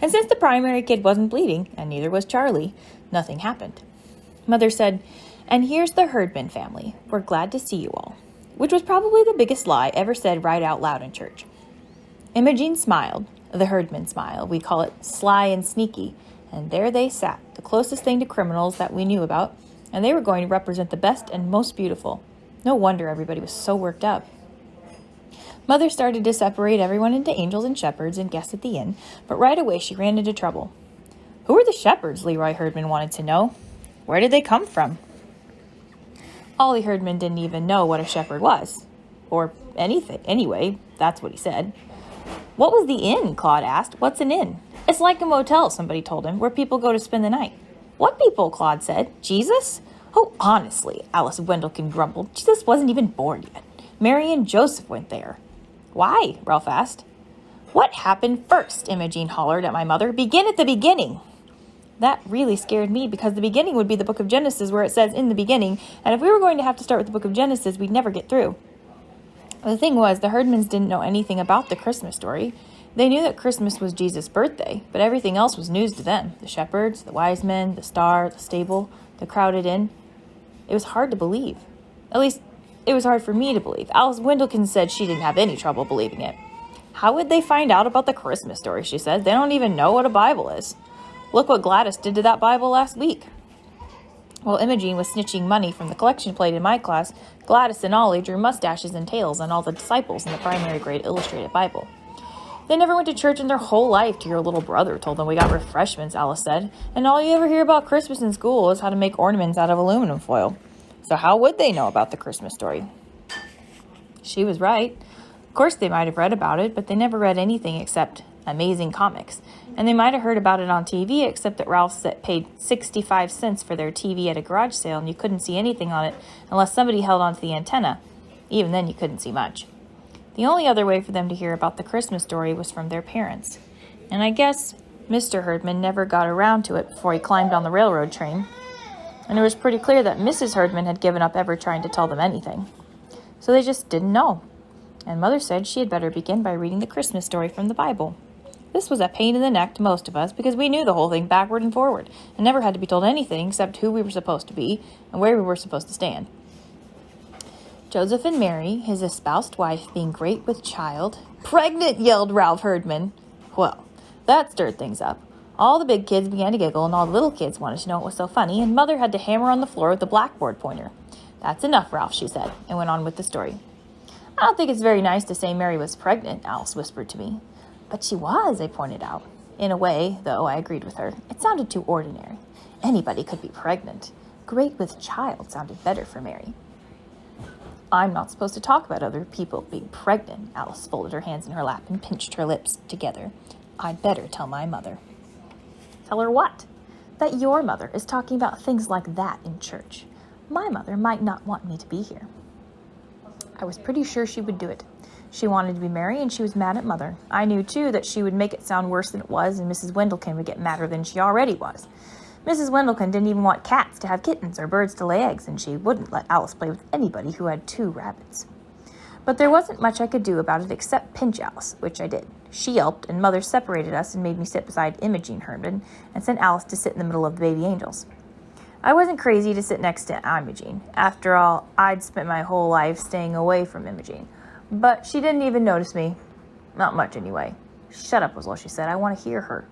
And since the primary kid wasn't bleeding, and neither was Charlie, nothing happened. Mother said, "And here's the Herdman family. We're glad to see you all," which was probably the biggest lie ever said right out loud in church. Imogene smiled, the Herdman smile. We call it sly and sneaky. And there they sat, the closest thing to criminals that we knew about, and they were going to represent the best and most beautiful. No wonder everybody was so worked up. Mother started to separate everyone into angels and shepherds and guests at the inn, but right away she ran into trouble. Who were the shepherds? Leroy Herdman wanted to know. Where did they come from? Ollie Herdman didn't even know what a shepherd was. Or anything. Anyway, that's what he said. What was the inn? Claude asked. What's an inn? It's like a motel, somebody told him, where people go to spend the night. What people? Claude said. Jesus? Oh, honestly, Alice Wendelkin grumbled. Jesus wasn't even born yet. Mary and Joseph went there. Why? Ralph asked. What happened first? Imogene hollered at my mother. Begin at the beginning. That really scared me because the beginning would be the book of Genesis where it says in the beginning, and if we were going to have to start with the book of Genesis, we'd never get through. The thing was, the Herdmans didn't know anything about the Christmas story. They knew that Christmas was Jesus' birthday, but everything else was news to them. The shepherds, the wise men, the star, the stable, the crowded inn. It was hard to believe. At least, it was hard for me to believe. Alice Wendelkin said she didn't have any trouble believing it. How would they find out about the Christmas story, she said. They don't even know what a Bible is. Look what Gladys did to that Bible last week. While Imogene was snitching money from the collection plate in my class, Gladys and Ollie drew mustaches and tails on all the disciples in the primary grade illustrated Bible. They never went to church in their whole life till your little brother told them we got refreshments, Alice said, and all you ever hear about Christmas in school is how to make ornaments out of aluminum foil. So how would they know about the Christmas story? She was right. Of course they might have read about it, but they never read anything except Amazing Comics. And they might have heard about it on TV, except that Ralph paid 65 cents for their TV at a garage sale, and you couldn't see anything on it unless somebody held onto the antenna. Even then you couldn't see much. The only other way for them to hear about the Christmas story was from their parents. And I guess Mr. Herdman never got around to it before he climbed on the railroad train. And it was pretty clear that Mrs. Herdman had given up ever trying to tell them anything. So they just didn't know. And Mother said she had better begin by reading the Christmas story from the Bible. This was a pain in the neck to most of us because we knew the whole thing backward and forward and never had to be told anything except who we were supposed to be and where we were supposed to stand. Joseph and Mary, his espoused wife, being great with child. Pregnant, yelled Ralph Herdman. Well, that stirred things up. All the big kids began to giggle, and all the little kids wanted to know what was so funny, and Mother had to hammer on the floor with the blackboard pointer. That's enough, Ralph, she said, and went on with the story. I don't think it's very nice to say Mary was pregnant, Alice whispered to me. But she was, I pointed out. In a way, though, I agreed with her. It sounded too ordinary. Anybody could be pregnant. Great with child sounded better for Mary. I'm not supposed to talk about other people being pregnant. Alice folded her hands in her lap and pinched her lips together. I'd better tell my mother. Tell her what? That your mother is talking about things like that in church. My mother might not want me to be here. I was pretty sure she would do it. She wanted to be Mary, and she was mad at Mother. I knew, too, that she would make it sound worse than it was, and Mrs. Wendelkin would get madder than she already was. Mrs. Wendelkin didn't even want cats to have kittens or birds to lay eggs, and she wouldn't let Alice play with anybody who had 2 rabbits. But there wasn't much I could do about it except pinch Alice, which I did. She yelped, and Mother separated us and made me sit beside Imogene Herdman and sent Alice to sit in the middle of the baby angels. I wasn't crazy to sit next to Imogene. After all, I'd spent my whole life staying away from Imogene. But she didn't even notice me. Not much, anyway. Shut up was all she said. I want to hear her.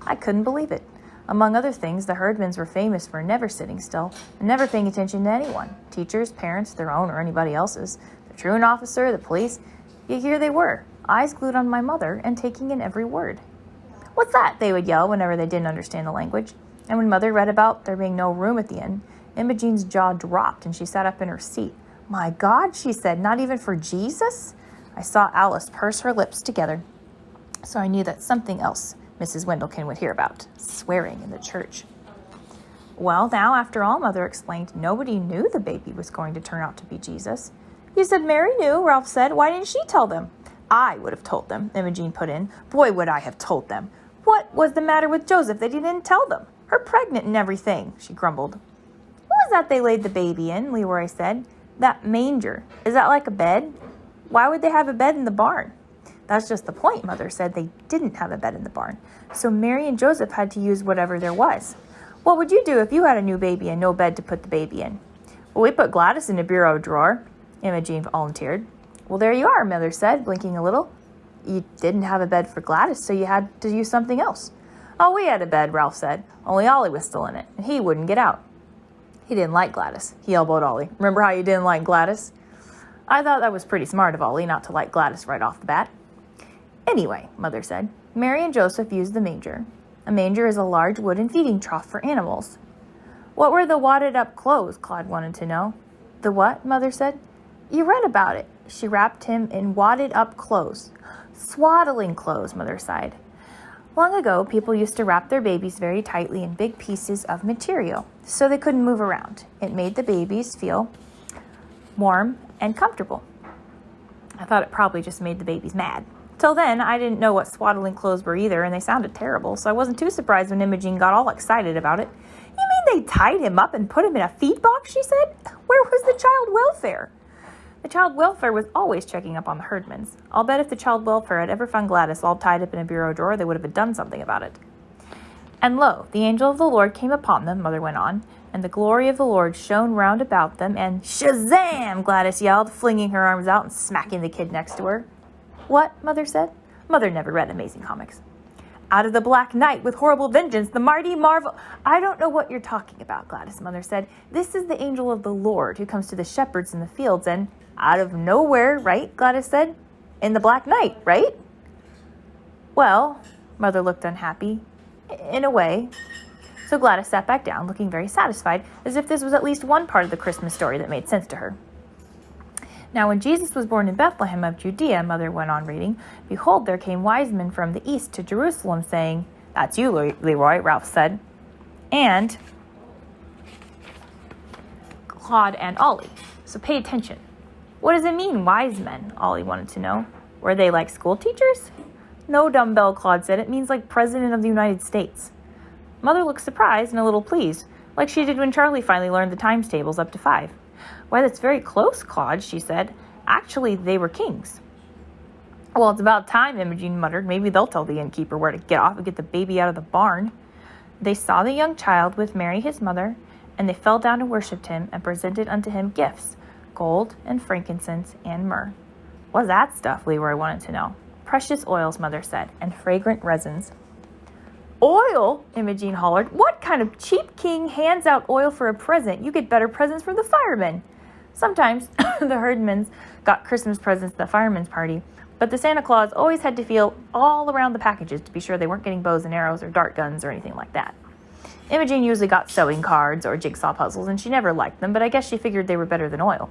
I couldn't believe it. Among other things, the Herdmans were famous for never sitting still and never paying attention to anyone. Teachers, parents, their own or anybody else's, the truant officer, the police. Yet here they were, eyes glued on my mother and taking in every word. What's that? They would yell whenever they didn't understand the language. And when Mother read about there being no room at the inn, Imogene's jaw dropped and she sat up in her seat. My God, she said, not even for Jesus? I saw Alice purse her lips together, so I knew that something else Mrs. Wendelkin would hear about, swearing in the church. Well, now, after all, Mother explained, nobody knew the baby was going to turn out to be Jesus. You said Mary knew, Ralph said. Why didn't she tell them? I would have told them, Imogene put in. Boy, would I have told them. What was the matter with Joseph that he didn't tell them? Her pregnant and everything, she grumbled. What was that they laid the baby in? Leroy said. That manger. Is that like a bed? Why would they have a bed in the barn? That's just the point, Mother said. They didn't have a bed in the barn, so Mary and Joseph had to use whatever there was. What would you do if you had a new baby and no bed to put the baby in? Well, we put Gladys in a bureau drawer, Imogen volunteered. Well, there you are, Mother said, blinking a little. You didn't have a bed for Gladys, so you had to use something else. Oh, we had a bed, Ralph said. Only Ollie was still in it, and he wouldn't get out. He didn't like Gladys, he elbowed Ollie. Remember how you didn't like Gladys? I thought that was pretty smart of Ollie not to like Gladys right off the bat. Anyway, Mother said, Mary and Joseph used the manger. A manger is a large wooden feeding trough for animals. What were the wadded-up clothes? Claude wanted to know. The what? Mother said. You read about it. She wrapped him in wadded-up clothes. Swaddling clothes, Mother sighed. Long ago, people used to wrap their babies very tightly in big pieces of material, so they couldn't move around. It made the babies feel warm and comfortable. I thought it probably just made the babies mad. Till then, I didn't know what swaddling clothes were either, and they sounded terrible, so I wasn't too surprised when Imogen got all excited about it. You mean they tied him up and put him in a feed box, she said? Where was the child welfare? The child welfare was always checking up on the Herdmans. I'll bet if the child welfare had ever found Gladys all tied up in a bureau drawer, they would have done something about it. And lo, the angel of the Lord came upon them, Mother went on, and the glory of the Lord shone round about them, and Shazam! Gladys yelled, flinging her arms out and smacking the kid next to her. What? Mother said. Mother never read Amazing Comics. Out of the black night with horrible vengeance, the mighty marvel... I don't know what you're talking about, Gladys, Mother said. This is the angel of the Lord who comes to the shepherds in the fields and... Out of nowhere, right? Gladys said. In the black night, right? Well, Mother looked unhappy. In a way. So Gladys sat back down, looking very satisfied, as if this was at least one part of the Christmas story that made sense to her. Now when Jesus was born in Bethlehem of Judea, Mother went on reading, behold, there came wise men from the east to Jerusalem, saying, That's you, Leroy, Ralph said. And Claude and Ollie. So pay attention. What does it mean, wise men? Ollie wanted to know. Were they like school teachers? No, dumbbell, Claude said. It means like President of the United States. Mother looked surprised and a little pleased, like she did when Charlie finally learned the times tables up to 5. Why, that's very close, Claude, she said. Actually, they were kings. Well, it's about time, Imogen muttered. Maybe they'll tell the innkeeper where to get off and get the baby out of the barn. They saw the young child with Mary his mother, and they fell down and worshipped him, and presented unto him gifts, gold and frankincense and myrrh. What's that stuff? Leroy wanted to know. Precious oils, Mother said, and fragrant resins. Oil? Imogen hollered. What kind of cheap king hands out oil for a present? You get better presents from the firemen. Sometimes the herdmans got Christmas presents at the firemen's party, but the Santa Claus always had to feel all around the packages to be sure they weren't getting bows and arrows or dart guns or anything like that. Imogen usually got sewing cards or jigsaw puzzles, and she never liked them, but I guess she figured they were better than oil.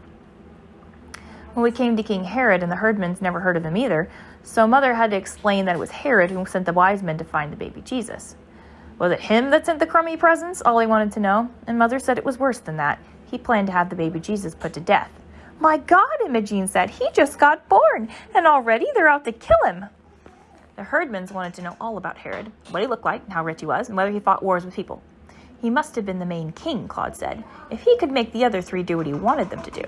When we came to King Herod, and the herdmans never heard of him either, so Mother had to explain that it was Herod who sent the wise men to find the baby Jesus. Was it him that sent the crummy presents? Ollie wanted to know, and Mother said it was worse than that. He planned to have the baby Jesus put to death. My God, Imogen said, he just got born, and already they're out to kill him. The herdmans wanted to know all about Herod, what he looked like, and how rich he was, and whether he fought wars with people. He must have been the main king, Claude said, if he could make the other 3 do what he wanted them to do.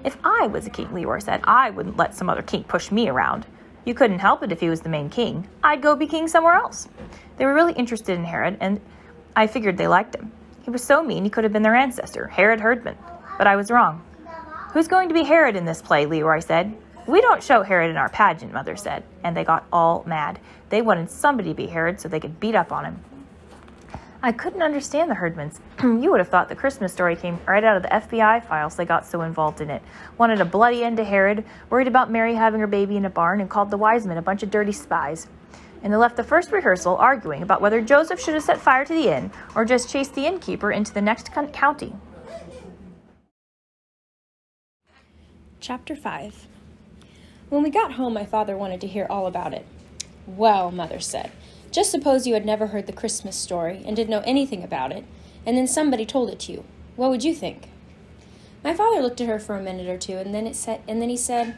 If I was a king, Leroy said, I wouldn't let some other king push me around. You couldn't help it if he was the main king. I'd go be king somewhere else. They were really interested in Herod, and I figured they liked him. He was so mean he could have been their ancestor, Herod Herdman. But I was wrong. Who's going to be Herod in this play? Leroy said. We don't show Herod in our pageant, Mother said, and they got all mad. They wanted somebody to be Herod so they could beat up on him. I couldn't understand the herdmans. You would have thought the Christmas story came right out of the FBI files. They got so involved in it. Wanted a bloody end to Herod, worried about Mary having her baby in a barn, and called the wise men a bunch of dirty spies. And they left the first rehearsal arguing about whether Joseph should have set fire to the inn or just chased the innkeeper into the next county. Chapter 5. When we got home, my father wanted to hear all about it. Well, Mother said, just suppose you had never heard the Christmas story and didn't know anything about it, and then somebody told it to you. What would you think? My father looked at her for a minute or two, and then he said,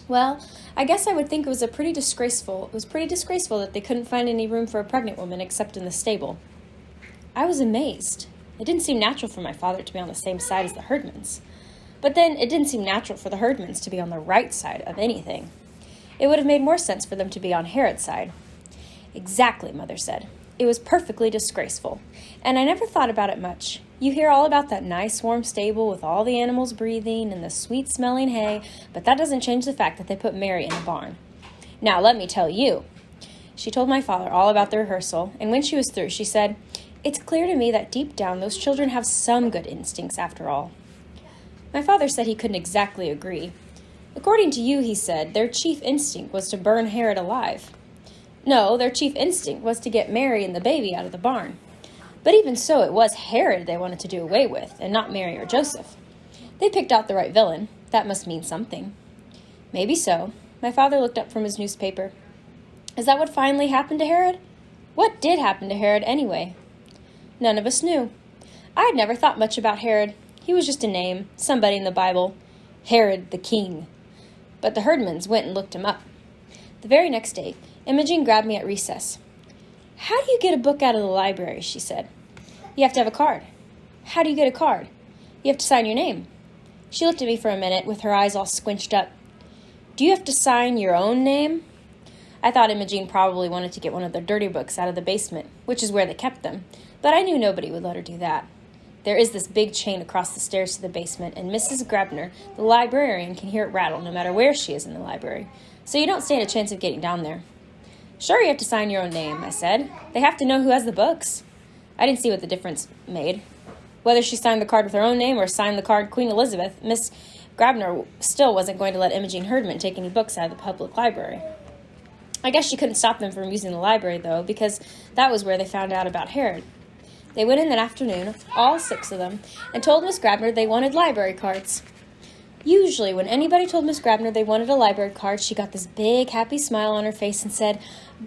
well, I guess I would think it was pretty disgraceful that they couldn't find any room for a pregnant woman except in the stable. I was amazed. It didn't seem natural for my father to be on the same side as the herdmans. But then it didn't seem natural for the herdmans to be on the right side of anything. It would have made more sense for them to be on Herod's side. Exactly, Mother said. It was perfectly disgraceful, and I never thought about it much. You hear all about that nice warm stable with all the animals breathing and the sweet-smelling hay, but that doesn't change the fact that they put Mary in a barn. Now, let me tell you. She told my father all about the rehearsal, and when she was through, she said, "It's clear to me that deep down those children have some good instincts after all." My father said he couldn't exactly agree. According to you, he said, their chief instinct was to burn Herod alive. No, their chief instinct was to get Mary and the baby out of the barn. But even so, it was Herod they wanted to do away with, and not Mary or Joseph. They picked out the right villain. That must mean something. Maybe so. My father looked up from his newspaper. Is that what finally happened to Herod? What did happen to Herod anyway? None of us knew. I had never thought much about Herod. He was just a name, somebody in the Bible. Herod the king. But the Herdmans went and looked him up. The very next day, Imogen grabbed me at recess. "How do you get a book out of the library?" she said. "You have to have a card." "How do you get a card?" "You have to sign your name." She looked at me for a minute with her eyes all squinched up. "Do you have to sign your own name?" I thought Imogen probably wanted to get one of their dirty books out of the basement, which is where they kept them, but I knew nobody would let her do that. There is this big chain across the stairs to the basement, and Mrs. Grabner, the librarian, can hear it rattle no matter where she is in the library, so you don't stand a chance of getting down there. "Sure, you have to sign your own name," I said. "They have to know who has the books." I didn't see what the difference made. Whether she signed the card with her own name or signed the card Queen Elizabeth, Miss Grabner still wasn't going to let Imogen Herdman take any books out of the public library. I guess she couldn't stop them from using the library, though, because that was where they found out about Herod. They went in that afternoon, all 6 of them, and told Miss Grabner they wanted library cards. Usually, when anybody told Miss Grabner they wanted a library card, she got this big, happy smile on her face and said,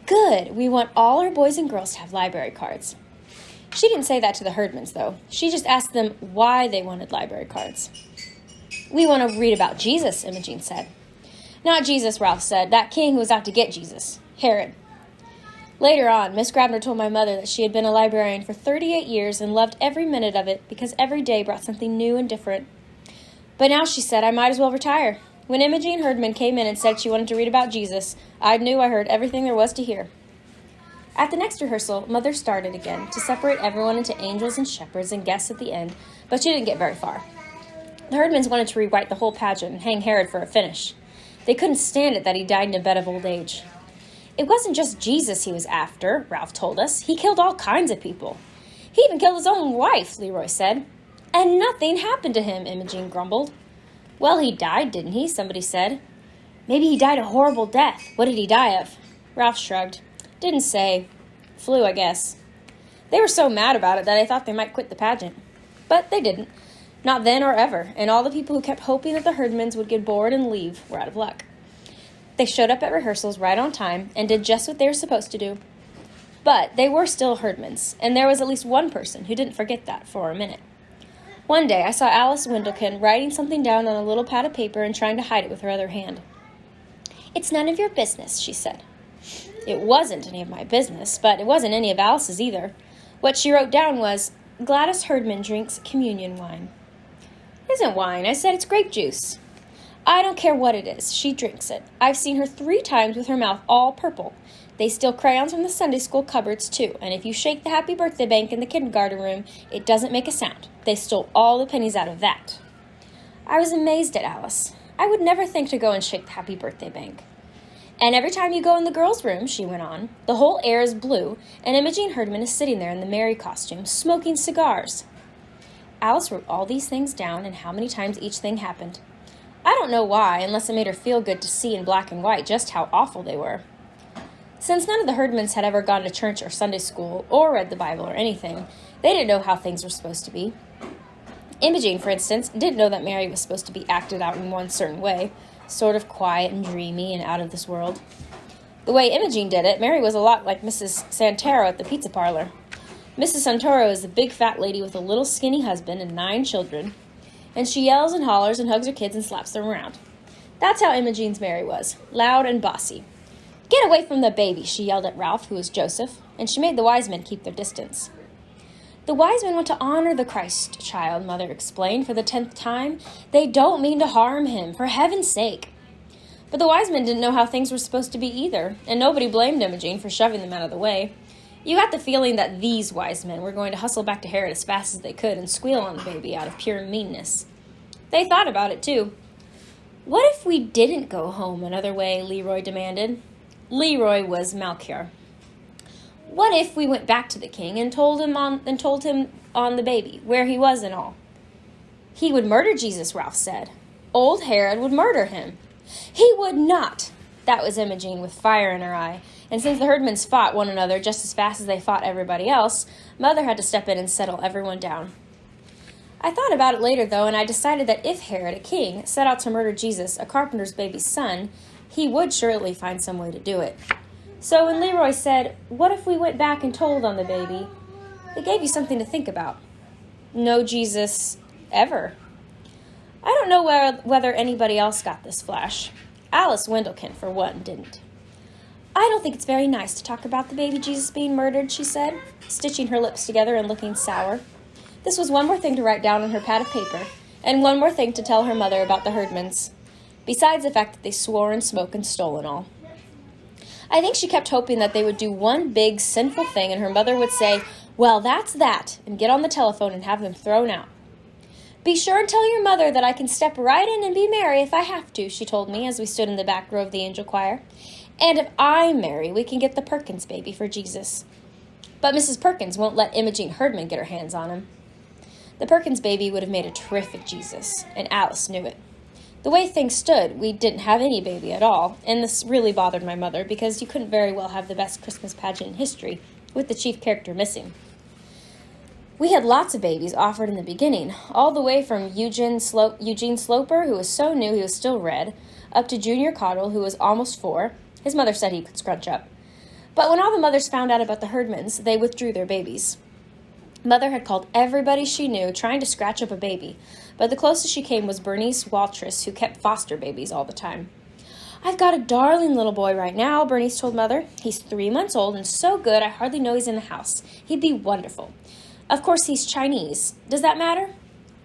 "Good, we want all our boys and girls to have library cards." She didn't say that to the Herdmans, though. She just asked them why they wanted library cards. "We want to read about Jesus," Imogen said. "Not Jesus," Ralph said. "That king who was out to get Jesus. Herod." Later on, Miss Grabner told my mother that she had been a librarian for 38 years and loved every minute of it because every day brought something new and different. But now she said I might as well retire. When Imogen Herdman came in and said she wanted to read about Jesus, I knew I heard everything there was to hear. At the next rehearsal, Mother started again to separate everyone into angels and shepherds and guests at the end, but she didn't get very far. The Herdmans wanted to rewrite the whole pageant and hang Herod for a finish. They couldn't stand it that he died in a bed of old age. It wasn't just Jesus he was after, Ralph told us. He killed all kinds of people. He even killed his own wife, Leroy said. And nothing happened to him, Imogen grumbled. Well, he died, didn't he? Somebody said. Maybe he died a horrible death. What did he die of? Ralph shrugged. Didn't say. Flu, I guess. They were so mad about it that I thought they might quit the pageant. But they didn't. Not then or ever, and all the people who kept hoping that the Herdmans would get bored and leave were out of luck. They showed up at rehearsals right on time and did just what they were supposed to do. But they were still Herdmans, and there was at least one person who didn't forget that for a minute. One day I saw Alice Windlekin writing something down on a little pad of paper and trying to hide it with her other hand. "It's none of your business," she said. It wasn't any of my business, but it wasn't any of Alice's either. What she wrote down was, "Gladys Herdman drinks communion wine." "It isn't wine," I said. "It's grape juice." "I don't care what it is. She drinks it. I've seen her 3 times with her mouth all purple. They steal crayons from the Sunday school cupboards, too, and if you shake the happy birthday bank in the kindergarten room, it doesn't make a sound. They stole all the pennies out of that." I was amazed at Alice. I would never think to go and shake the happy birthday bank. "And every time you go in the girls' room," she went on, "the whole air is blue, and Imogen Herdman is sitting there in the Mary costume, smoking cigars." Alice wrote all these things down and how many times each thing happened. I don't know why, unless it made her feel good to see in black and white just how awful they were. Since none of the Herdmans had ever gone to church or Sunday school or read the Bible or anything, they didn't know how things were supposed to be. Imogen, for instance, didn't know that Mary was supposed to be acted out in one certain way, sort of quiet and dreamy and out of this world. The way Imogen did it, Mary was a lot like Mrs. Santoro at the pizza parlor. Mrs. Santoro is a big fat lady with a little skinny husband and 9 children, and she yells and hollers and hugs her kids and slaps them around. That's how Imogen's Mary was, loud and bossy. "Get away from the baby," she yelled at Ralph, who was Joseph, and she made the wise men keep their distance. "The wise men want to honor the Christ child," Mother explained for the 10th time. "They don't mean to harm him, for heaven's sake." But the wise men didn't know how things were supposed to be either, and nobody blamed Imogen for shoving them out of the way. You got the feeling that these wise men were going to hustle back to Herod as fast as they could and squeal on the baby out of pure meanness. They thought about it, too. What if we didn't go home another way, Leroy demanded. Leroy was Melchior. What if we went back to the king and told him on the baby, where he was and all? He would murder Jesus, Ralph said. Old Herod would murder him. He would not. That was Imogen with fire in her eye. And since the herdmans fought one another just as fast as they fought everybody else, Mother had to step in and settle everyone down. I thought about it later, though, and I decided that if Herod, a king, set out to murder Jesus, a carpenter's baby's son, he would surely find some way to do it. So when Leroy said, "What if we went back and told on the baby?" it gave you something to think about. No Jesus ever. I don't know whether anybody else got this flash. Alice Wendelkin, for one, didn't. I don't think it's very nice to talk about the baby Jesus being murdered, she said, stitching her lips together and looking sour. This was one more thing to write down on her pad of paper, and one more thing to tell her mother about the herdmans, besides the fact that they swore and smoked and stole and all. I think she kept hoping that they would do one big sinful thing and her mother would say, "Well, that's that," and get on the telephone and have them thrown out. "Be sure and tell your mother that I can step right in and be Mary if I have to," she told me as we stood in the back row of the angel choir. "And if I'm Mary, we can get the Perkins baby for Jesus." But Mrs. Perkins won't let Imogen Herdman get her hands on him. The Perkins baby would have made a terrific Jesus, and Alice knew it. The way things stood, we didn't have any baby at all, and this really bothered my mother because you couldn't very well have the best Christmas pageant in history with the chief character missing. We had lots of babies offered in the beginning, all the way from Eugene Sloper, who was so new he was still red, up to Junior Cottle, who was almost 4. His mother said he could scrunch up. But when all the mothers found out about the herdmans, they withdrew their babies. Mother had called everybody she knew, trying to scratch up a baby, but the closest she came was Bernice Waltress, who kept foster babies all the time. "I've got a darling little boy right now," Bernice told Mother. "He's 3 months old and so good I hardly know he's in the house. He'd be wonderful. Of course, he's Chinese. Does that matter?"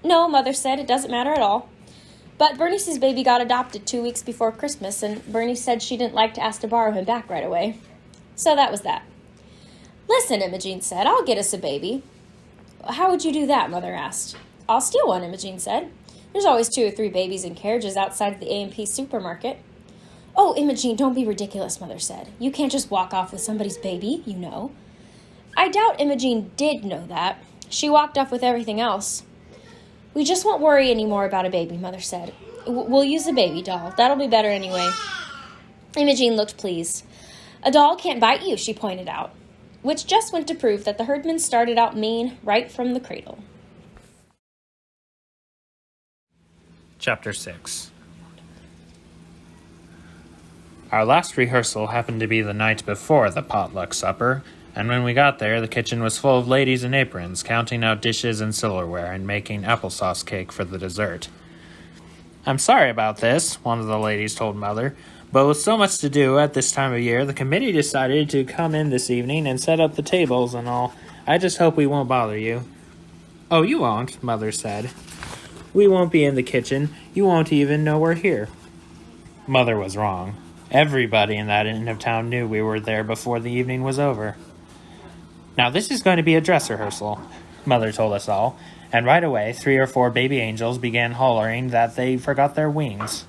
"No," Mother said, "it doesn't matter at all." But Bernice's baby got adopted 2 weeks before Christmas, and Bernice said she didn't like to ask to borrow him back right away. So that was that. "Listen," Imogen said, "I'll get us a baby." "How would you do that?" Mother asked. "I'll steal one," Imogen said. "There's always 2 or 3 babies in carriages outside of the A&P supermarket." "Oh, Imogen, don't be ridiculous," Mother said. "You can't just walk off with somebody's baby, you know." I doubt Imogen did know that. She walked off with everything else. "We just won't worry any more about a baby," Mother said. "We'll use a baby doll. That'll be better anyway." Imogen looked pleased. "A doll can't bite you," she pointed out, which just went to prove that the herdmen started out mean right from the cradle. Chapter 6. Our last rehearsal happened to be the night before the potluck supper, and when we got there, the kitchen was full of ladies in aprons, counting out dishes and silverware and making applesauce cake for the dessert. "I'm sorry about this," one of the ladies told Mother, "but with so much to do at this time of year, the committee decided to come in this evening and set up the tables and all. I just hope we won't bother you." "Oh, you won't," Mother said. "We won't be in the kitchen. You won't even know we're here." Mother was wrong. Everybody in that end of town knew we were there before the evening was over. "Now this is going to be a dress rehearsal," Mother told us all, and right away 3 or 4 baby angels began hollering that they forgot their wings.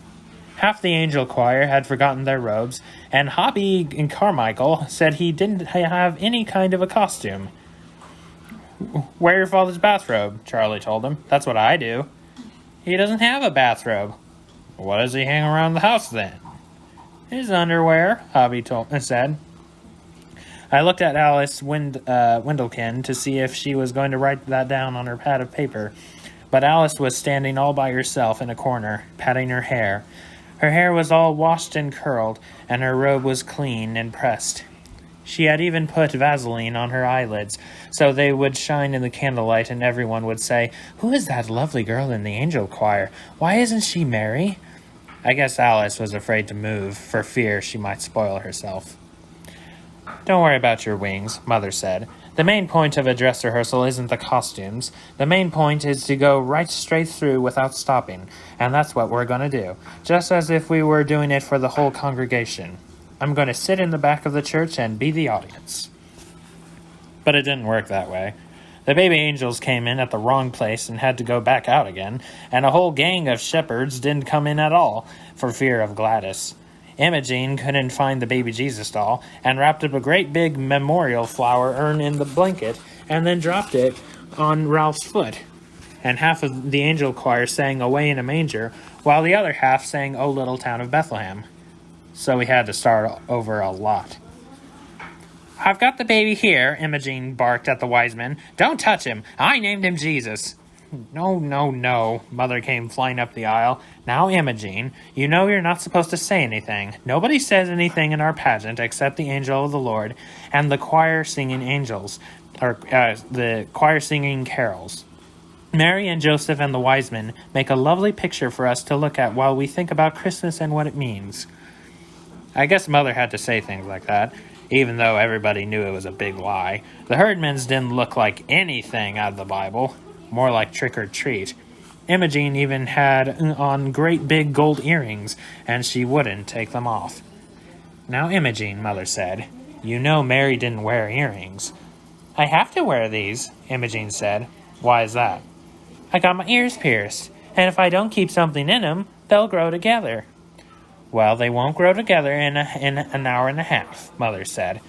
Half the angel choir had forgotten their robes, and Hobby and Carmichael said he didn't have any kind of a costume. "Wear your father's bathrobe," Charlie told him. "That's what I do." "He doesn't have a bathrobe." "What does he hang around the house then?" "His underwear," Hobby said. I looked at Alice Wendelkin to see if she was going to write that down on her pad of paper, but Alice was standing all by herself in a corner, patting her hair. Her hair was all washed and curled, and her robe was clean and pressed. She had even put Vaseline on her eyelids, so they would shine in the candlelight, and everyone would say, "Who is that lovely girl in the angel choir? Why isn't she Mary?" I guess Alice was afraid to move, for fear she might spoil herself. Don't worry about your wings, Mother said. The main point of a dress rehearsal isn't the costumes. The main point is to go right straight through without stopping, and that's what we're going to do, just as if we were doing it for the whole congregation. I'm going to sit in the back of the church and be the audience. But it didn't work that way. The baby angels came in at the wrong place and had to go back out again, and a whole gang of shepherds didn't come in at all, for fear of Gladys. Imogene couldn't find the baby Jesus doll, and wrapped up a great big memorial flower urn in the blanket, and then dropped it on Ralph's foot. And half of the angel choir sang Away in a Manger, while the other half sang O Little Town of Bethlehem. So we had to start over a lot. I've got the baby here, Imogene barked at the wise men. Don't touch him. I named him Jesus. No, Mother came flying up the aisle. Now, Imogene, you know you're not supposed to say anything. Nobody says anything in our pageant except the angel of the Lord and the choir singing the choir singing carols. Mary and Joseph and the wise men make a lovely picture for us to look at while we think about Christmas and what it means. I guess Mother had to say things like that, even though everybody knew it was a big lie. The herdmans didn't look like anything out of the Bible. More like trick or treat. Imogene even had on great big gold earrings, and she wouldn't take them off. Now, Imogene, Mother said, you know Mary didn't wear earrings. I have to wear these, Imogene said. Why is that? I got my ears pierced, and if I don't keep something in them, they'll grow together. Well, they won't grow together in an hour and a half, Mother said.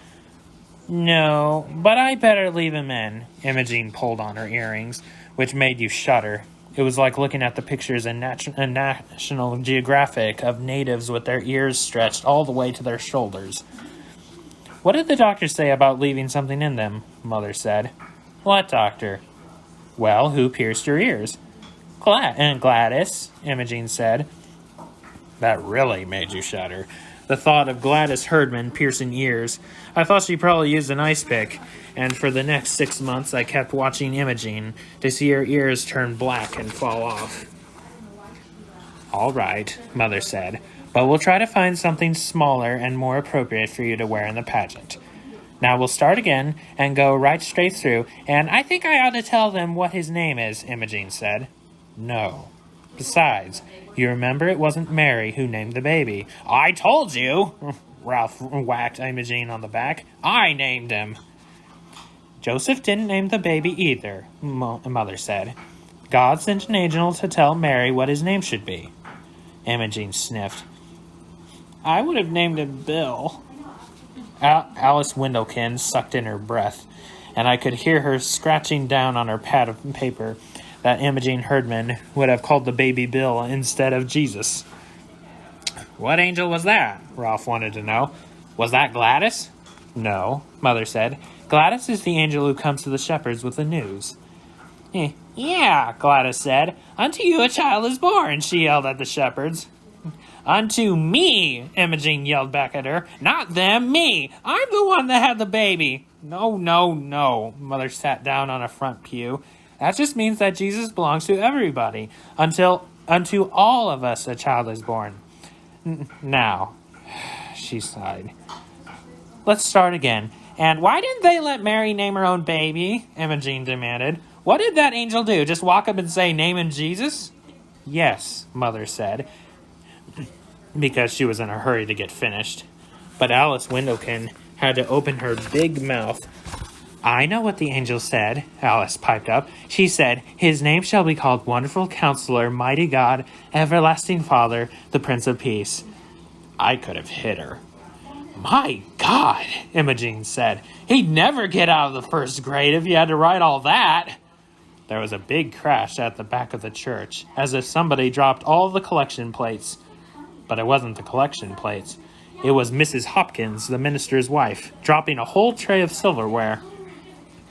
No, but I better leave them in. Imogene pulled on her earrings, which made you shudder. It was like looking at the pictures in National Geographic of natives with their ears stretched all the way to their shoulders. What did the doctor say about leaving something in them? Mother said. What doctor? Well, who pierced your ears? Gladys, Imogene said. That really made you shudder. The thought of Gladys Herdman piercing ears. I thought she probably used an ice pick, and for the next 6 months I kept watching Imogene to see her ears turn black and fall off. All right, Mother said, but we'll try to find something smaller and more appropriate for you to wear in the pageant. Now we'll start again and go right straight through, and I think I ought to tell them what his name is, Imogene said. No. Besides, you remember it wasn't Mary who named the baby. I told you! Ralph whacked Imogene on the back. I named him. Joseph didn't name the baby either, Mother said. God sent an angel to tell Mary what his name should be. Imogene sniffed. I would have named him Bill. Alice Windlekin sucked in her breath, and I could hear her scratching down on her pad of paper that Imogene Herdman would have called the baby Bill instead of Jesus. What angel was that? Ralph wanted to know. Was that Gladys? No, Mother said. Gladys is the angel who comes to the shepherds with the news. Yeah, Gladys said. Unto you a child is born, she yelled at the shepherds. Unto me, Imogene yelled back at her. Not them, me. I'm the one that had the baby. No. Mother sat down on a front pew. That just means that Jesus belongs to everybody. Unto all of us a child is born. Now, she sighed. Let's start again. And why didn't they let Mary name her own baby? Imogene demanded. What did that angel do? Just walk up and say, name him Jesus? Yes, Mother said, because she was in a hurry to get finished. But Alice Windlekin had to open her big mouth. I know what the angel said, Alice piped up. She said, his name shall be called Wonderful Counselor, Mighty God, Everlasting Father, the Prince of Peace. I could have hit her. My God, Imogene said. He'd never get out of the first grade if you had to write all that. There was a big crash at the back of the church, as if somebody dropped all the collection plates. But it wasn't the collection plates. It was Mrs. Hopkins, the minister's wife, dropping a whole tray of silverware.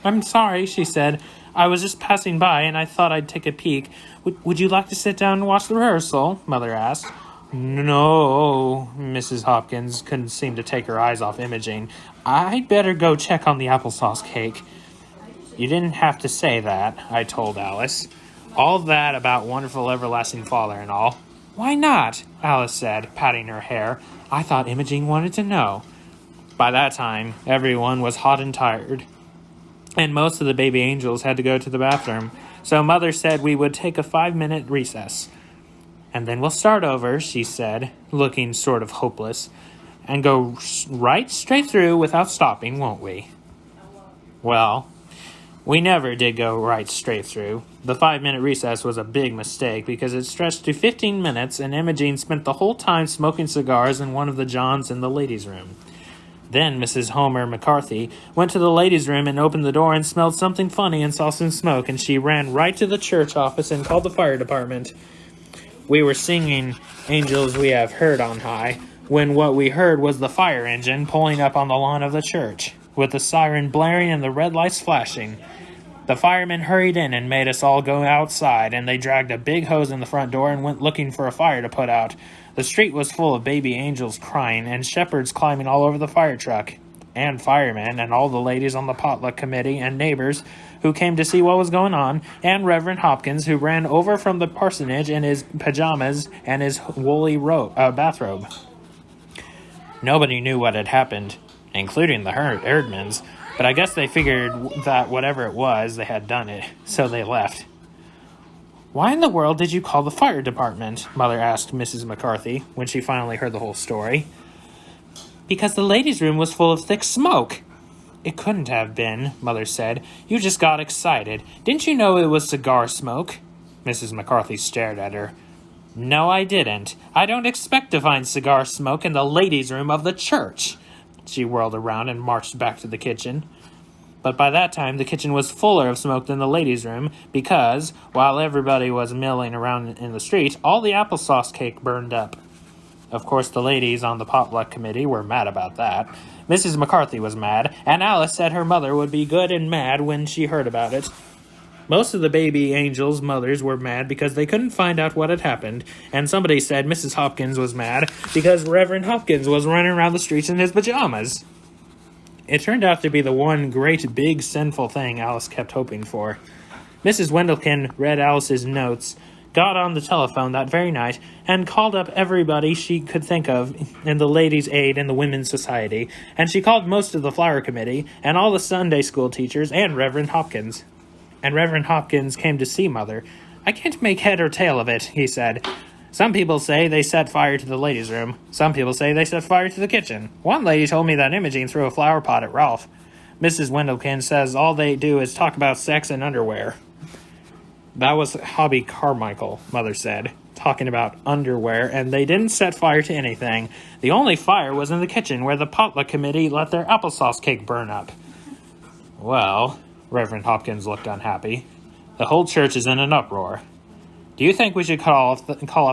I'm sorry, she said. I was just passing by, and I thought I'd take a peek. Would you like to sit down and watch the rehearsal? Mother asked. No, Mrs. Hopkins couldn't seem to take her eyes off Imogene. I'd better go check on the applesauce cake. You didn't have to say that, I told Alice. All that about Wonderful Everlasting Father and all. Why not? Alice said, patting her hair. I thought Imogene wanted to know. By that time, everyone was hot and tired, and most of the baby angels had to go to the bathroom, so Mother said we would take a 5-minute recess. And then we'll start over, she said, looking sort of hopeless, and go right straight through without stopping, won't we? Well, we never did go right straight through. The 5-minute recess was a big mistake because it stretched to 15 minutes, and Imogene spent the whole time smoking cigars in one of the johns in the ladies' room. Then Mrs. Homer McCarthy went to the ladies' room and opened the door and smelled something funny and saw some smoke, and she ran right to the church office and called the fire department. We were singing Angels We Have Heard on High when what we heard was the fire engine pulling up on the lawn of the church, with the siren blaring and the red lights flashing. The firemen hurried in and made us all go outside, and they dragged a big hose in the front door and went looking for a fire to put out. The street was full of baby angels crying, and shepherds climbing all over the fire truck, and firemen, and all the ladies on the potluck committee, and neighbors who came to see what was going on, and Reverend Hopkins, who ran over from the parsonage in his pajamas and his woolly bathrobe. Nobody knew what had happened, including the herdmans, but I guess they figured that whatever it was, they had done it, so they left. "Why in the world did you call the fire department?" Mother asked Mrs. McCarthy when she finally heard the whole story. "Because the ladies' room was full of thick smoke." "It couldn't have been," Mother said. "You just got excited. Didn't you know it was cigar smoke?" Mrs. McCarthy stared at her. "No, I didn't. I don't expect to find cigar smoke in the ladies' room of the church." She whirled around and marched back to the kitchen. But by that time, the kitchen was fuller of smoke than the ladies' room because, while everybody was milling around in the street, all the applesauce cake burned up. Of course, the ladies on the potluck committee were mad about that. Mrs. McCarthy was mad, and Alice said her mother would be good and mad when she heard about it. Most of the baby angels' mothers were mad because they couldn't find out what had happened, and somebody said Mrs. Hopkins was mad because Reverend Hopkins was running around the streets in his pajamas. It turned out to be the one great big sinful thing Alice kept hoping for. Mrs. Wendelkin read Alice's notes, got on the telephone that very night, and called up everybody she could think of in the Ladies' Aid and the Women's Society, and she called most of the flower committee, and all the Sunday school teachers, and Reverend Hopkins. And Reverend Hopkins came to see Mother. "I can't make head or tail of it," he said. "Some people say they set fire to the ladies' room. Some people say they set fire to the kitchen. One lady told me that Imogene threw a flower pot at Ralph. Mrs. Wendelkin says all they do is talk about sex and underwear." "That was Hobby Carmichael," Mother said, talking about underwear, and they didn't set fire to anything. The only fire was in the kitchen where the potluck committee let their applesauce cake burn up. "Well," Reverend Hopkins looked unhappy, "the whole church is in an uproar. Do you think we should call off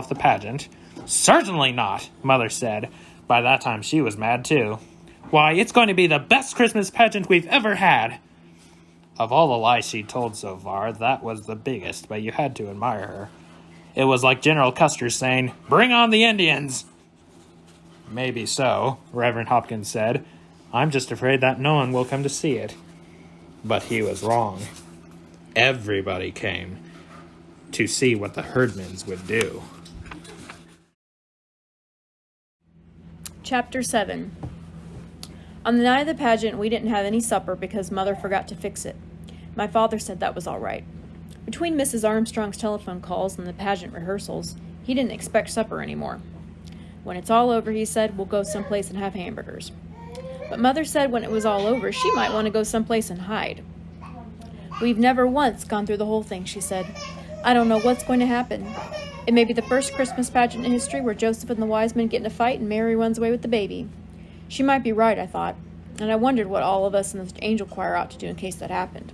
the pageant?" "Certainly not," Mother said. By that time she was mad too. "Why, it's going to be the best Christmas pageant we've ever had." Of all the lies she'd told so far, that was the biggest, but you had to admire her. It was like General Custer saying, "Bring on the Indians!" "Maybe so," Reverend Hopkins said. "I'm just afraid that no one will come to see it." But he was wrong. Everybody came to see what the herdmans would do. Chapter 7. On the night of the pageant, we didn't have any supper because Mother forgot to fix it. My father said that was all right. Between Mrs. Armstrong's telephone calls and the pageant rehearsals, he didn't expect supper anymore. "When it's all over," he said, "we'll go someplace and have hamburgers." But Mother said when it was all over, she might want to go someplace and hide. "We've never once gone through the whole thing," she said. "I don't know what's going to happen. It may be the first Christmas pageant in history where Joseph and the wise men get in a fight and Mary runs away with the baby." She might be right, I thought, and I wondered what all of us in the angel choir ought to do in case that happened.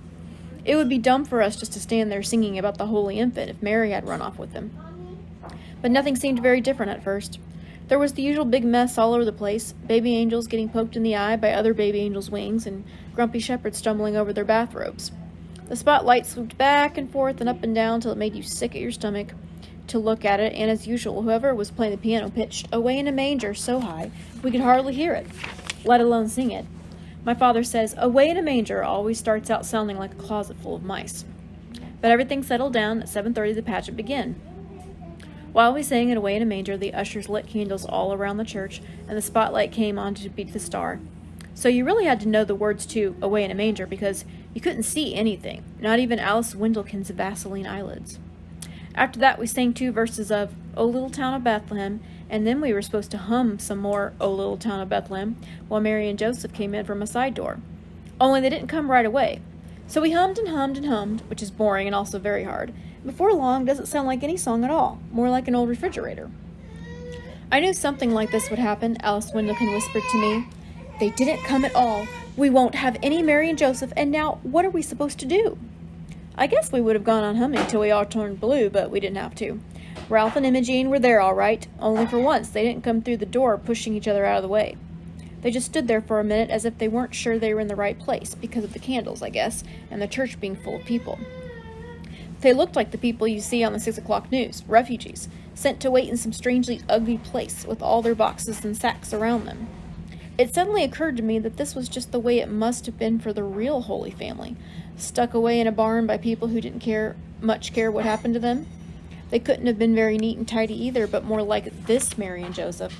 It would be dumb for us just to stand there singing about the Holy Infant if Mary had run off with him. But nothing seemed very different at first. There was the usual big mess all over the place, baby angels getting poked in the eye by other baby angels' wings, and grumpy shepherds stumbling over their bathrobes. The spotlight swooped back and forth and up and down till it made you sick at your stomach to look at it, and as usual, whoever was playing the piano pitched "Away in a Manger" so high we could hardly hear it, let alone sing it. My father says "Away in a Manger" always starts out sounding like a closet full of mice. But everything settled down. At 7:30 the pageant began. While we sang it "Away in a Manger," the ushers lit candles all around the church, and the spotlight came on to beat the star. So you really had to know the words to Away in a Manger because you couldn't see anything, not even Alice Windlekin's Vaseline eyelids. After that, we sang 2 verses of O Little Town of Bethlehem, and then we were supposed to hum some more O Little Town of Bethlehem while Mary and Joseph came in from a side door. Only they didn't come right away. So we hummed and hummed and hummed, which is boring and also very hard. Before long, it doesn't sound like any song at all, more like an old refrigerator. I knew something like this would happen, Alice Windlekin whispered to me. They didn't come at all. We won't have any Mary and Joseph, and now what are we supposed to do? I guess we would have gone on humming till we all turned blue, but we didn't have to. Ralph and Imogene were there all right, only for once they didn't come through the door pushing each other out of the way. They just stood there for a minute as if they weren't sure they were in the right place, because of the candles, I guess, and the church being full of people. They looked like the people you see on the 6 o'clock news, refugees, sent to wait in some strangely ugly place with all their boxes and sacks around them. It suddenly occurred to me that this was just the way it must have been for the real Holy Family, stuck away in a barn by people who didn't care what happened to them. They couldn't have been very neat and tidy either, but more like this Mary and Joseph.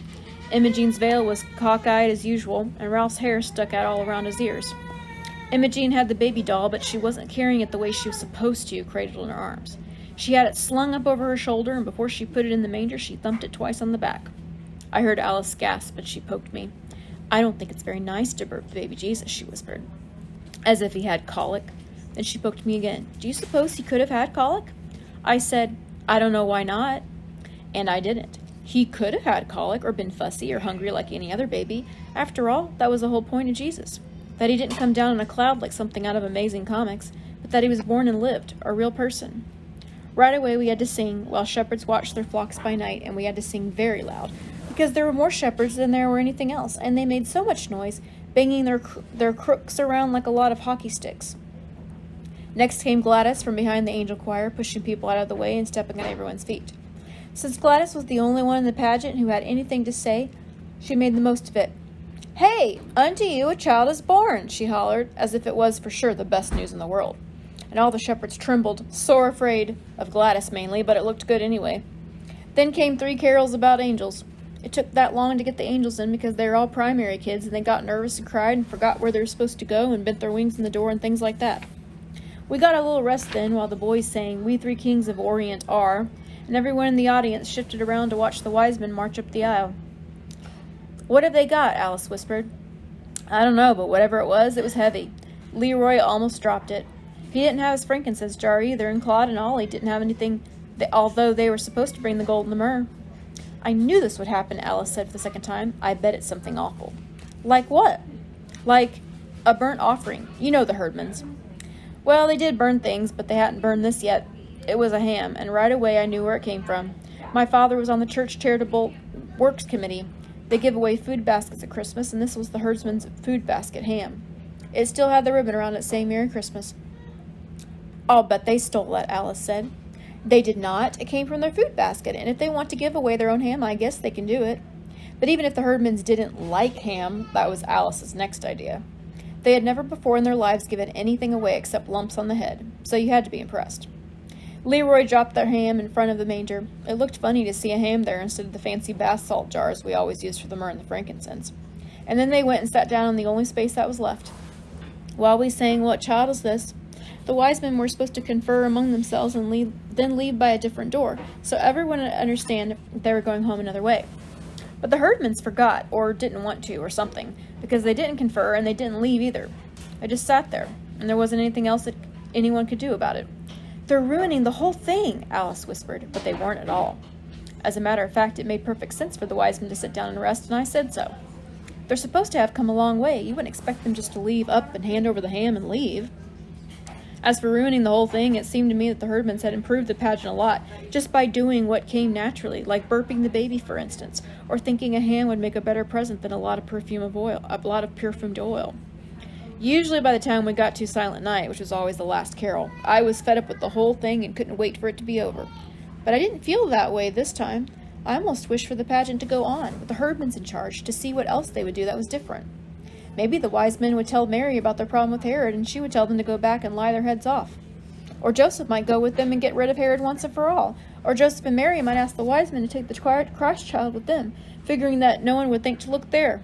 Imogene's veil was cockeyed as usual, and Ralph's hair stuck out all around his ears. Imogene had the baby doll, but she wasn't carrying it the way she was supposed to, cradled in her arms. She had it slung up over her shoulder, and before she put it in the manger, she thumped it twice on the back. I heard Alice gasp, but she poked me. I don't think it's very nice to burp the baby Jesus, she whispered, as if he had colic. Then she poked me again. Do you suppose he could have had colic? I said, I don't know why not. And I didn't. He could have had colic or been fussy or hungry like any other baby. After all, that was the whole point of Jesus. That he didn't come down in a cloud like something out of Amazing Comics, but that he was born and lived, a real person. Right away we had to sing, while shepherds watched their flocks by night, and we had to sing very loud, because there were more shepherds than there were anything else, and they made so much noise, banging their crooks around like a lot of hockey sticks. Next came Gladys from behind the angel choir, pushing people out of the way and stepping on everyone's feet. Since Gladys was the only one in the pageant who had anything to say, she made the most of it. Hey, unto you a child is born, she hollered, as if it was for sure the best news in the world. And all the shepherds trembled, sore afraid of Gladys mainly, but it looked good anyway. Then came 3 carols about angels. It took that long to get the angels in because they were all primary kids, and they got nervous and cried and forgot where they were supposed to go and bent their wings in the door and things like that. We got a little rest then while the boys sang We 3 Kings of Orient Are, and everyone in the audience shifted around to watch the wise men march up the aisle. What have they got? Alice whispered. I don't know, but whatever it was heavy. Leroy almost dropped it. He didn't have his frankincense jar either, and Claude and Ollie didn't have anything, although they were supposed to bring the gold and the myrrh. I knew this would happen, Alice said for the second time. I bet it's something awful. Like what? Like a burnt offering. You know the Herdmans. Well, they did burn things, but they hadn't burned this yet. It was a ham, and right away I knew where it came from. My father was on the church charitable works committee. They give away food baskets at Christmas, and this was the herdsman's food basket ham. It still had the ribbon around it saying Merry Christmas. I'll bet they stole it, Alice said. They did not. It came from their food basket, and if they want to give away their own ham, I guess they can do it. But even if the Herdmans didn't like ham, that was Alice's next idea. They had never before in their lives given anything away except lumps on the head, so you had to be impressed. Leroy dropped their ham in front of the manger. It looked funny to see a ham there instead of the fancy bath salt jars we always used for the myrrh and the frankincense. And then they went and sat down in the only space that was left. While we sang, What Child Is This?, the wise men were supposed to confer among themselves and then leave by a different door, so everyone would understand they were going home another way. But the Herdmans forgot, or didn't want to, or something, because they didn't confer and they didn't leave either. They just sat there, and there wasn't anything else that anyone could do about it. They're ruining the whole thing, Alice whispered, but they weren't at all. As a matter of fact, it made perfect sense for the wise men to sit down and rest, and I said so. They're supposed to have come a long way. You wouldn't expect them just to leave up and hand over the ham and leave. As for ruining the whole thing, it seemed to me that the Herdmans had improved the pageant a lot, just by doing what came naturally, like burping the baby, for instance, or thinking a ham would make a better present than a lot of perfumed oil. Usually by the time we got to Silent Night, which was always the last carol, I was fed up with the whole thing and couldn't wait for it to be over. But I didn't feel that way this time. I almost wished for the pageant to go on, with the Herdmans in charge, to see what else they would do that was different. Maybe the wise men would tell Mary about their problem with Herod, and she would tell them to go back and lie their heads off. Or Joseph might go with them and get rid of Herod once and for all. Or Joseph and Mary might ask the wise men to take the Christ child with them, figuring that no one would think to look there.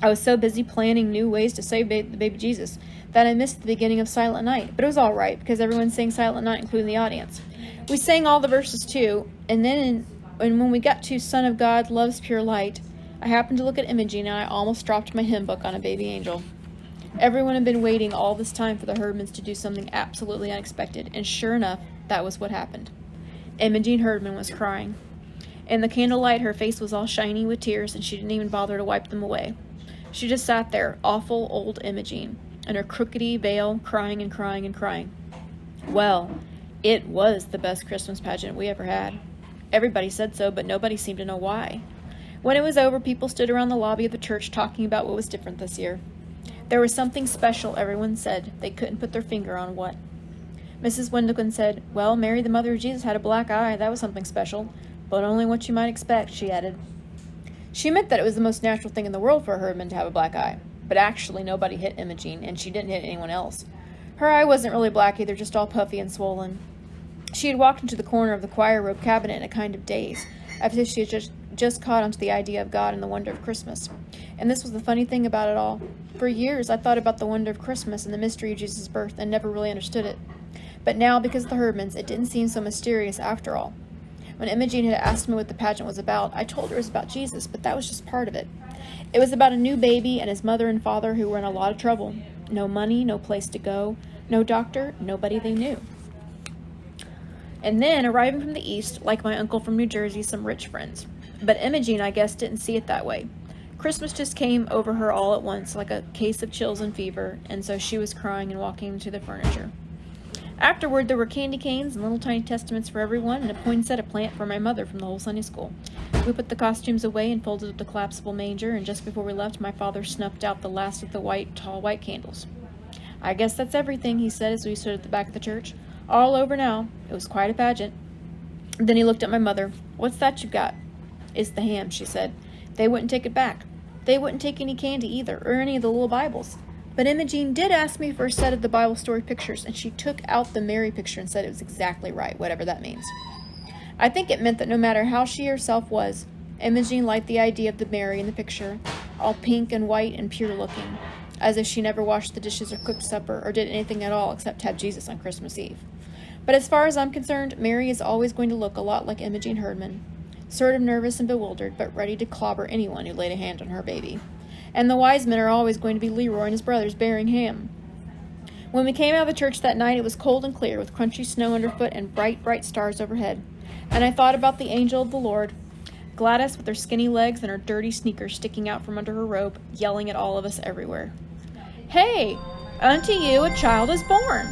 I was so busy planning new ways to save the baby Jesus that I missed the beginning of Silent Night, but it was all right because everyone sang Silent Night, including the audience. We sang all the verses too, and then when we got to Son of God, Love's Pure Light, I happened to look at Imogene and I almost dropped my hymn book on a baby angel. Everyone had been waiting all this time for the Herdmans to do something absolutely unexpected, and sure enough, that was what happened. Imogene Herdman was crying. In the candlelight, her face was all shiny with tears, and she didn't even bother to wipe them away. She just sat there, awful old Imogene, in her crookedy veil, crying and crying and crying. Well, it was the best Christmas pageant we ever had. Everybody said so, but nobody seemed to know why. When it was over, people stood around the lobby of the church talking about what was different this year. There was something special, everyone said. They couldn't put their finger on what. Mrs. Windleton said, "Well, Mary, the mother of Jesus, had a black eye. That was something special. But only what you might expect," she added. She meant that it was the most natural thing in the world for a Herdman to have a black eye. But actually, nobody hit Imogene, and she didn't hit anyone else. Her eye wasn't really black either, just all puffy and swollen. She had walked into the corner of the choir robe cabinet in a kind of daze, as if she had just caught onto the idea of God and the wonder of Christmas. And this was the funny thing about it all. For years, I thought about the wonder of Christmas and the mystery of Jesus' birth and never really understood it. But now, because of the Herdmans, it didn't seem so mysterious after all. When Imogene had asked me what the pageant was about, I told her it was about Jesus, but that was just part of it. It was about a new baby and his mother and father who were in a lot of trouble. No money, no place to go, no doctor, nobody they knew. And then, arriving from the east, like my uncle from New Jersey, some rich friends. But Imogene, I guess, didn't see it that way. Christmas just came over her all at once, like a case of chills and fever, and so she was crying and walking into the furniture. Afterward, there were candy canes and little tiny testaments for everyone, and a poinsettia plant for my mother from the whole Sunday school. We put the costumes away and folded up the collapsible manger, and just before we left, my father snuffed out the last of the tall white candles. "I guess that's everything," he said as we stood at the back of the church. "All over now. It was quite a pageant." Then he looked at my mother. "What's that you've got?" "It's the ham," she said. "They wouldn't take it back. They wouldn't take any candy either, or any of the little Bibles. But Imogene did ask me for a set of the Bible story pictures, and she took out the Mary picture and said it was exactly right, whatever that means." I think it meant that no matter how she herself was, Imogene liked the idea of the Mary in the picture, all pink and white and pure looking, as if she never washed the dishes or cooked supper or did anything at all except have Jesus on Christmas Eve. But as far as I'm concerned, Mary is always going to look a lot like Imogene Herdman, sort of nervous and bewildered, but ready to clobber anyone who laid a hand on her baby. And the wise men are always going to be Leroy and his brothers bearing ham. When we came out of the church that night, it was cold and clear, with crunchy snow underfoot and bright, bright stars overhead. And I thought about the angel of the Lord, Gladys with her skinny legs and her dirty sneakers sticking out from under her robe, yelling at all of us everywhere. "Hey, unto you a child is born!"